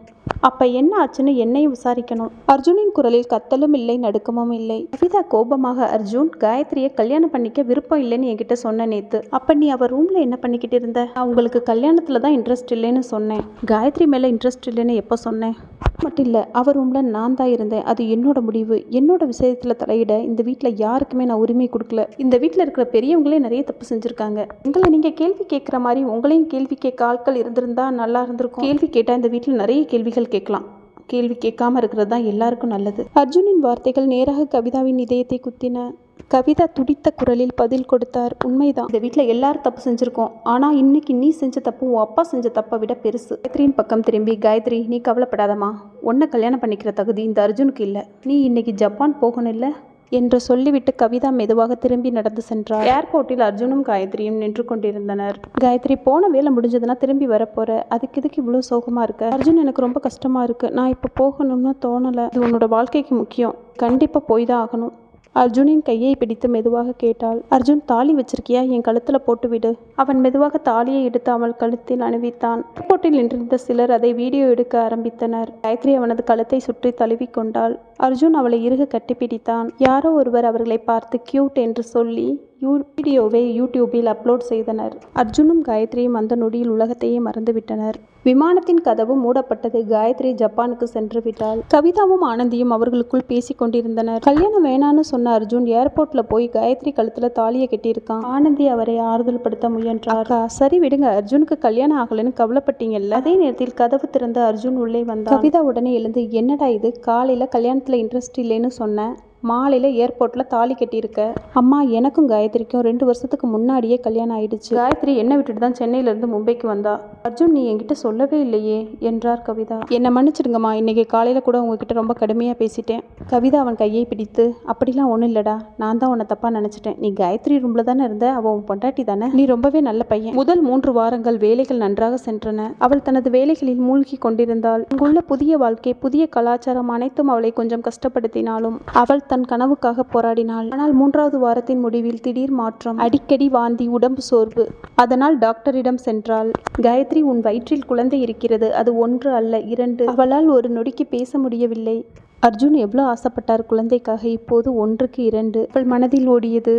அப்ப என்ன ஆச்சுன்னு என்னையும் விசாரிக்கணும். அர்ஜுனின் குரலில் கத்தலும் இல்லை, நடுக்கமும் இல்லை. கவிதா கோபமாக, அர்ஜுன், காயத்ரியை கல்யாணம் பண்ணிக்க விருப்பம் இல்லைன்னு என்கிட்ட சொன்ன நேத்து. அப்ப நீ அவ ரூம்ல என்ன பண்ணிக்கிட்டு இருந்த? நான் உங்களுக்கு கல்யாணத்துல தான் இன்ட்ரெஸ்ட் இல்லைன்னு சொன்னேன். காயத்ரி மேல இன்ட்ரெஸ்ட் இல்லைன்னு எப்போ சொன்னேன்? மட்டும் இல்லை, அவர் ரூம்ல நான் தான் இருந்தேன். அது என்னோட முடிவு. என்னோட விஷயத்துல தலையிட இந்த வீட்டில் யாருக்குமே நான் உரிமை கொடுக்கல. இந்த வீட்டில் இருக்கிற பெரியவங்களே நிறைய தப்பு செஞ்சுருக்காங்க. எங்களை நீங்கள் கேள்வி கேட்குற மாதிரி உங்களையும் கேள்வி கேட்க ஆட்கள் இருந்திருந்தா நல்லா இருந்திருக்கும். கேள்வி கேட்டால் இந்த வீட்டில் நிறைய கேள்விகள் கேட்கலாம். கேள்வி கேட்காம இருக்கிறது தான் எல்லாருக்கும் நல்லது. அர்ஜுனின் வார்த்தைகள் நேராக கவிதாவின் இதயத்தை குத்தின. கவிதா துடித்த குரலில் பதில் கொடுத்தார். உண்மைதான், இந்த வீட்டில் எல்லாரும் தப்பு செஞ்சுருக்கோம். ஆனால் இன்னைக்கு நீ செஞ்ச தப்பு உன் அப்பா செஞ்ச தப்பை விட பெருசு. காயத்ரியின் பக்கம் திரும்பி, காயத்ரி, நீ கவலைப்படாதம்மா. உன்னை கல்யாணம் பண்ணிக்கிற தகுதி இந்த அர்ஜுனுக்கு இல்லை. நீ இன்னைக்கு ஜப்பான் போகணும் இல்லை என்று சொல்லிவிட்டு கவிதா மெதுவாக திரும்பி நடந்து சென்றார். ஏர்போர்ட்டில் அர்ஜுனும் காயத்ரியும் நின்று கொண்டிருந்தனர். காயத்ரி, போன வேலை முடிஞ்சதுன்னா திரும்பி வரப்போற, அதுக்கு இதுக்கு இவ்வளோ சோகமாக இருக்க? அர்ஜுன், எனக்கு ரொம்ப கஷ்டமாக இருக்கு. நான் இப்போ போகணும்னு தோணலை. இது உன்னோட வாழ்க்கைக்கு முக்கியம். கண்டிப்பாக போய் தான் ஆகணும். அர்ஜுனின் கையை பிடித்து மெதுவாக கேட்டாள். அர்ஜுன், தாலி வச்சிருக்கியா? என் கழுத்தில் போட்டுவிடு. அவன் மெதுவாக தாலியை எடுத்து அவள் கழுத்தில் அணிவித்தான். ஏர்போர்ட்டில் நின்றிருந்த சிலர் அதை வீடியோ எடுக்க ஆரம்பித்தனர். காயத்ரி அவனது கழுத்தை சுற்றி தழுவி கொண்டாள். அர்ஜுன் அவளை இறுக கட்டிப்பிடித்தான். யாரோ ஒருவர் அவர்களை பார்த்து கியூட் என்று சொல்லி வீடியோவை யூடியூபில் அப்லோட் செய்தனர். அர்ஜுனும் காயத்ரியும் அந்த நொடியில் உலகத்தையே மறந்துவிட்டனர். விமானத்தின் கதவு மூடப்பட்டது. காயத்ரி ஜப்பானுக்கு சென்று விட்டாள். கவிதாவும் ஆனந்தியும் அவர்களுக்குள் பேசிக் கொண்டிருந்தனர். கல்யாணம் வேணான்னு சொன்ன அர்ஜுன் ஏர்போர்ட்ல போய் காயத்ரி கழுத்துல தாலியை கட்டியிருக்கான். ஆனந்தி அவரை ஆறுதல் படுத்த முயன்றார். சரி விடுங்க, அர்ஜுனுக்கு கல்யாணம் ஆகலன்னு கவலைப்பட்டீங்கல்ல. அதே நேரத்தில் கதவு திறந்த அர்ஜுன் உள்ளே வந்தான். கவிதா உடனே எழுந்து, என்னடா இது, காலையில கல்யாணத்துல இன்ட்ரெஸ்ட் இல்லைன்னு சொன்னேன், மாலையில் ஏர்போர்ட்டில் தாலி கட்டியிருக்க. அம்மா, எனக்கும் காயத்ரிக்கும் 2 வருஷத்துக்கு முன்னாடியே கல்யாணம் ஆயிடுச்சு. காயத்ரி என்னை விட்டுட்டு தான் சென்னையிலேருந்து மும்பைக்கு வந்தா. அர்ஜுன், நீ என்கிட்ட சொல்லவே இல்லையே என்றார் கவிதா. என்னை மன்னிச்சிடுங்கம்மா, இன்னைக்கு காலையில் கூட உங்ககிட்ட ரொம்ப கடுமையாக பேசிட்டேன். கவிதா அவன் கையை பிடித்து, அப்படிலாம் ஒன்றும் இல்லடா, நான் தான் உன்னை தப்பாக நினச்சிட்டேன். நீ காயத்ரி ரூமில் தானே இருந்த, அவள் உன் பொண்டாட்டி தானே. நீ ரொம்பவே நல்ல பையன். முதல் 3 வாரங்கள் வேலைகள் நன்றாக சென்றன. அவள் தனது வேலைகளில் மூழ்கி கொண்டிருந்தாள். இங்குள்ள புதிய வாழ்க்கை, புதிய கலாச்சாரம் அனைத்தும் அவளை கொஞ்சம் கஷ்டப்படுத்தினாலும் அவள் தன் கனவுக்காக போராடினாள். ஆனால் 3வது வாரத்தின் முடிவில் திடீர் மாற்றம். அடிக்கடி வாந்தி, உடம்பு சோர்வு. அதனால் டாக்டரிடம் சென்றாள். காயத்ரி, உன் வயிற்றில் குழந்தை இருக்கிறது. அது 1 அல்ல 2. அவளால் ஒரு நொடிக்கு பேச முடியவில்லை. அர்ஜுன் எவ்வளோ ஆசைப்பட்டார் குழந்தைக்காக. இப்போது 1க்கு 2 அவள் மனதில் ஓடியது.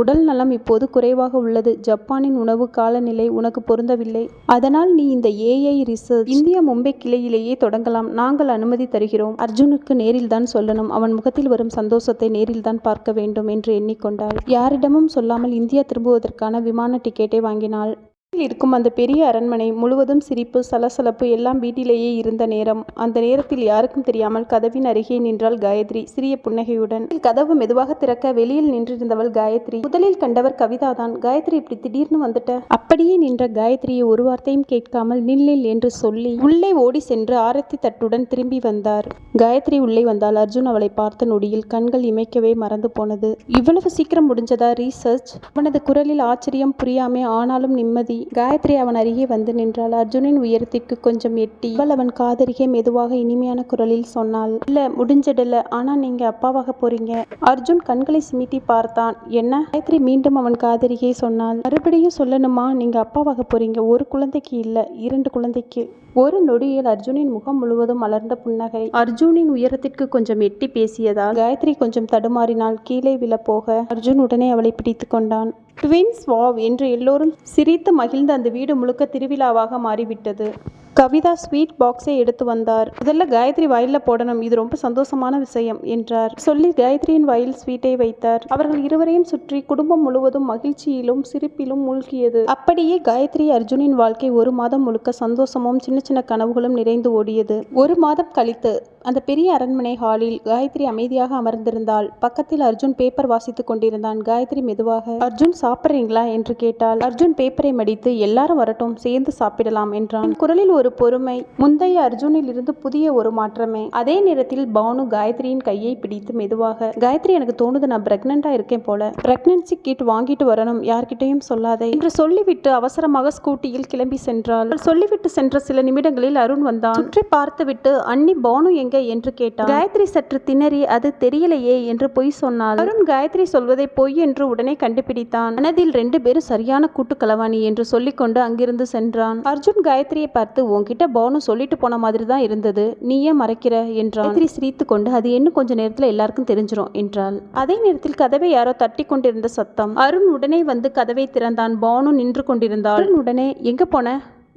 உடல் நலம் இப்போது குறைவாக உள்ளது. ஜப்பானின் உணவு காலநிலை உனக்கு பொருந்தவில்லை. அதனால் நீ இந்த AI ரிசர்ச் இந்தியா மும்பை கிளையிலேயே தொடங்கலாம். நாங்கள் அனுமதி தருகிறோம். அர்ஜுனுக்கு நேரில்தான் சொல்லணும். அவன் முகத்தில் வரும் சந்தோஷத்தை நேரில்தான் பார்க்க வேண்டும் என்று எண்ணிக்கொண்டாள். யாரிடமும் சொல்லாமல் இந்தியா திரும்புவதற்கான விமான டிக்கெட்டை வாங்கினாள். இருக்கும் அந்த பெரிய அரண்மனை முழுவதும் சிரிப்பு சலசலப்பு எல்லாம் வீட்டிலேயே இருந்த நேரம். அந்த நேரத்தில் யாருக்கும் தெரியாமல் கதவின் அருகே நின்றாள் காயத்ரி சிறிய புன்னகையுடன். கதவு மெதுவாக திறக்க வெளியில் நின்றிருந்தவள் காயத்ரி. முதலில் கண்டவர் கவிதாதான். காயத்ரி இப்படி திடீர்னு வந்துட்ட? அப்படியே நின்ற காயத்ரியை ஒரு வார்த்தையும் கேட்காமல் நில்லில் என்று சொல்லி உள்ளே ஓடி சென்று ஆரத்தி தட்டுடன் திரும்பி வந்தார். காயத்ரி உள்ளே வந்தால் அர்ஜுன் அவளை பார்த்த நொடியில் கண்கள் இமைக்கவே மறந்து போனது. இவ்வளவு சீக்கிரம் முடிஞ்சதா ரீசர்ச்? அவனது குரலில் ஆச்சரியம் புரியாமே ஆனாலும் நிம்மதி. காயத்ரி அவன் அருகே வந்து நின்றாள். அர்ஜுனின் உயரத்திற்கு கொஞ்சம் எட்டி அவள் அவன் காதருகே மெதுவாக இனிமையான குரலில் சொன்னாள். இல்ல முடிஞ்சிடல, ஆனா நீங்க அப்பாவாக போறீங்க. அர்ஜுன் கண்களை சிமிட்டி பார்த்தான். என்ன? காயத்ரி மீண்டும் அவன் காதருகே சொன்னாள். மறுபடியும் சொல்லணுமா? நீங்க அப்பாவாக போறீங்க. ஒரு குழந்தைக்கு இல்ல, 2 குழந்தைக்கு. ஒரு நொடியில் அர்ஜுனின் முகம் முழுவதும் மலர்ந்த புன்னகை. அர்ஜுனின் உயரத்திற்கு கொஞ்சம் எட்டி பேசியதால் காயத்ரி கொஞ்சம் தடுமாறினாள். கீழே விழப்போக அர்ஜுன் உடனே அவளை பிடித்து கொண்டான். ட்வின்ஸ் வாவ் என்று எல்லோரும் சிரித்து மகிழ்ந்த அந்த வீடு முழுக்க திருவிழாவாக மாறிவிட்டது. கவிதா ஸ்வீட் பாக்ஸை எடுத்து வந்தார். முதல்ல காயத்ரி வாயில போடணும், இது ரொம்ப சந்தோஷமான விஷயம் என்றார். சொல்லி காயத்ரியின் வாயில் ஸ்வீட்டை வைத்தார். அவர்கள் இருவரையும் சுற்றி குடும்பம் முழுவதும் மகிழ்ச்சியிலும் சிரிப்பிலும் மூழ்கியது. அப்படியே காயத்ரி அர்ஜுனின் வாழ்க்கை 1 மாதம் முழுக்க சந்தோஷமும் சின்ன சின்ன கனவுகளும் நிறைந்து ஓடியது. 1 மாதம் கழித்து அந்த பெரிய அரண்மனை ஹாலில் காயத்ரி அமைதியாக அமர்ந்திருந்தாள். பக்கத்தில் அர்ஜுன் பேப்பர் வாசித்துக் கொண்டிருந்தான். காயத்ரி மெதுவாக, அர்ஜுன் சாப்பிட்றீங்களா என்று கேட்டாள். அர்ஜுன் பேப்பரை மடித்து எல்லாரும் வரட்டும் சேர்ந்து சாப்பிடலாம் என்றான். குரலில் ஒரு பொறுமை. முந்தைய அர்ஜுனில் இருந்து புதிய ஒரு மாற்றமே. அதே நேரத்தில் பானு காயத்ரியின் கையை பிடித்து மெதுவாக, காயத்ரி எனக்கு தோணுது நான் பிரெக்னண்டா இருக்கேன் போல. பிரெக்னன்சி கிட் வாங்கிட்டு வரணும், யார்கிட்டையும் சொல்லாதே என்று சொல்லிவிட்டு அவசரமாக ஸ்கூட்டியில் கிளம்பி சென்றாள். சொல்லிவிட்டு சென்ற சில நிமிடங்களில் அருண் வந்தான். சுற்றி பார்த்துவிட்டு அண்ணி பானு எங்க என்று கேட்டான். காயத்ரி சற்று திணறி அது தெரியலையே என்று பொய் சொன்னாள். அருண் காயத்ரி சொல்வதை பொய் என்று உடனே கண்டுபிடித்தான். மனதில் 2 பேரும் சரியான கூட்டு களவாணி என்று சொல்லிக்கொண்டு அங்கிருந்து சென்றான். அர்ஜுன் காயத்ரியை பார்த்து, உன்கிட்ட பானு சொல்லிட்டு போன மாதிரி தான் இருந்தது, நீ ஏன் மறைக்கிற என்றான். காயத்ரி சிரித்து கொண்டு, அது இன்னும் கொஞ்ச நேரத்தில் எல்லாருக்கும் தெரிஞ்சிடும் என்றாள். அதே நேரத்தில் கதவை யாரோ தட்டி கொண்டிருந்த சத்தம். அருண் உடனே வந்து கதவை திறந்தான். பானு நின்று கொண்டிருந்தாள். அருண் உடனே, எங்க போன?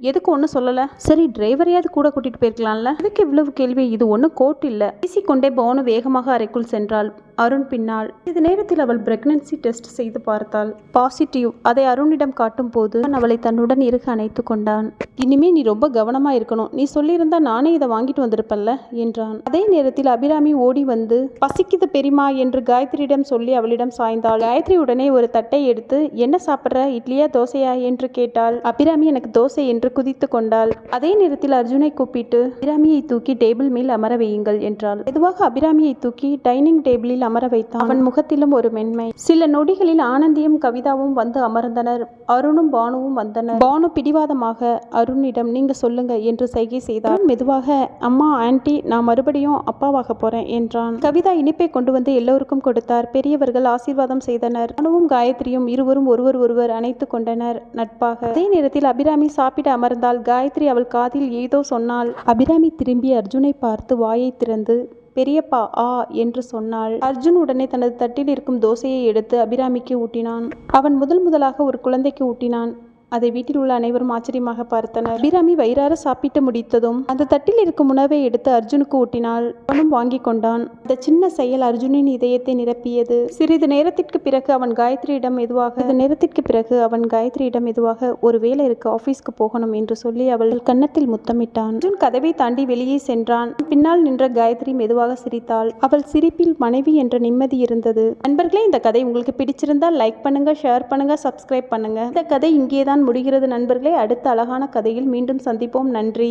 எதுக்கு ஒன்றும் சொல்லல? சரி டிரைவரையாவது கூட கூட்டிட்டு போயிருக்கலாம்ல. அதுக்கு இவ்வளவு கேள்வி? இது ஒன்றும் கோர்ட் இல்ல. பேசிக்கொண்டே பானு வேகமாக அறைக்குள் சென்றாள். அருண் பின்னால். இது நேரத்தில் அவள் பிரெக்னன்சி டெஸ்ட் செய்து பார்த்தாள். பாசிட்டிவ். அதை அருணிடம் காட்டும் போது அவளை தன்னுடன் இருக அணைத்து கொண்டான். இனிமே நீ ரொம்ப கவனமா இருக்கணும், நீ சொல்லியிருந்தா நானே இதை வாங்கிட்டு வந்திருப்பல்ல என்றான். அதே நேரத்தில் அபிராமி ஓடி வந்து, பசிக்குது பெரியமா என்று காயத்ரியிடம் சொல்லி அவளிடம் சாய்ந்தாள். காயத்ரி உடனே ஒரு தட்டை எடுத்து, என்ன சாப்பிட்ற, இட்லியா தோசையா என்று கேட்டாள். அபிராமி எனக்கு தோசை என்று குதித்து கொண்டாள். அதே நேரத்தில் அர்ஜுனை கூப்பிட்டு, அபிராமியை தூக்கி டேபிள் மேல் அமர வையுங்கள் என்றாள். மெதுவாக அபிராமியை தூக்கி டைனிங் டேபிளில் அமர வைத்தான். அவன் முகத்திலும் ஒரு மென்மை. சில நொடிகளில் ஆனந்தியும் கவிதாவும் வந்து அமர்ந்தனர். அருணும் பானுவும் வந்தனர். பானு பிடிவாதமாக அருணிடம், நீங்க சொல்லுங்க என்று சைகை செய்தார். மெதுவாக, அம்மா ஆன்ட்டி நான் மறுபடியும் அப்பாவாக போறேன் என்றான். கவிதா இனிப்பை கொண்டு வந்து எல்லோருக்கும் கொடுத்தார். பெரியவர்கள் ஆசீர்வாதம் செய்தனர். பானுவும் காயத்ரியும் இருவரும் ஒருவர் அணைத்து கொண்டனர் நட்பாக. அதே நேரத்தில் அபிராமி சாப்பிட அமர்ந்தாள். காயத்ரி அவள் காதில் ஏதோ சொன்னாள். அபிராமி திரும்பி அர்ஜுனை பார்த்து வாயை திறந்து, பெரியப்பா ஆ என்று சொன்னாள். அர்ஜுன் உடனே தனது தட்டில் இருக்கும் தோசையை எடுத்து அபிராமிக்கு ஊட்டினான். அவன் முதலாக ஒரு குழந்தைக்கு ஊட்டினான். அதை வீட்டில் உள்ள அனைவரும் ஆச்சரியமாக பார்த்தனர். அபிராமி வயிறார சாப்பிட்டு முடித்ததும் அந்த தட்டில் இருக்கும் உணவை எடுத்து அர்ஜுனுக்கு ஊட்டினாள். அவனும் வாங்கி கொண்டான். அந்த சின்ன செயல் அர்ஜுனின் இதயத்தை நிரப்பியது. சிறிது நேரத்திற்கு பிறகு அவன் காயத்ரியிடம் மெதுவாக ஒரு வேலை இருக்கு, ஆபீஸ்க்கு போகணும் என்று சொல்லி அவள் கன்னத்தில் முத்தமிட்டான். அர்ஜுன் கதவை தாண்டி வெளியே சென்றான். பின்னால் நின்ற காயத்ரி மெதுவாக சிரித்தாள். அவள் சிரிப்பில் மனைவி என்ற நிம்மதி இருந்தது. நண்பர்களே, இந்த கதை உங்களுக்கு பிடிச்சிருந்தால் லைக் பண்ணுங்க, ஷேர் பண்ணுங்க, சப்ஸ்கிரைப் பண்ணுங்க. இந்த கதை இங்கேதான் முடிகிறது நண்பர்களே. அடுத்த அழகான கதையில் மீண்டும் சந்திப்போம். நன்றி.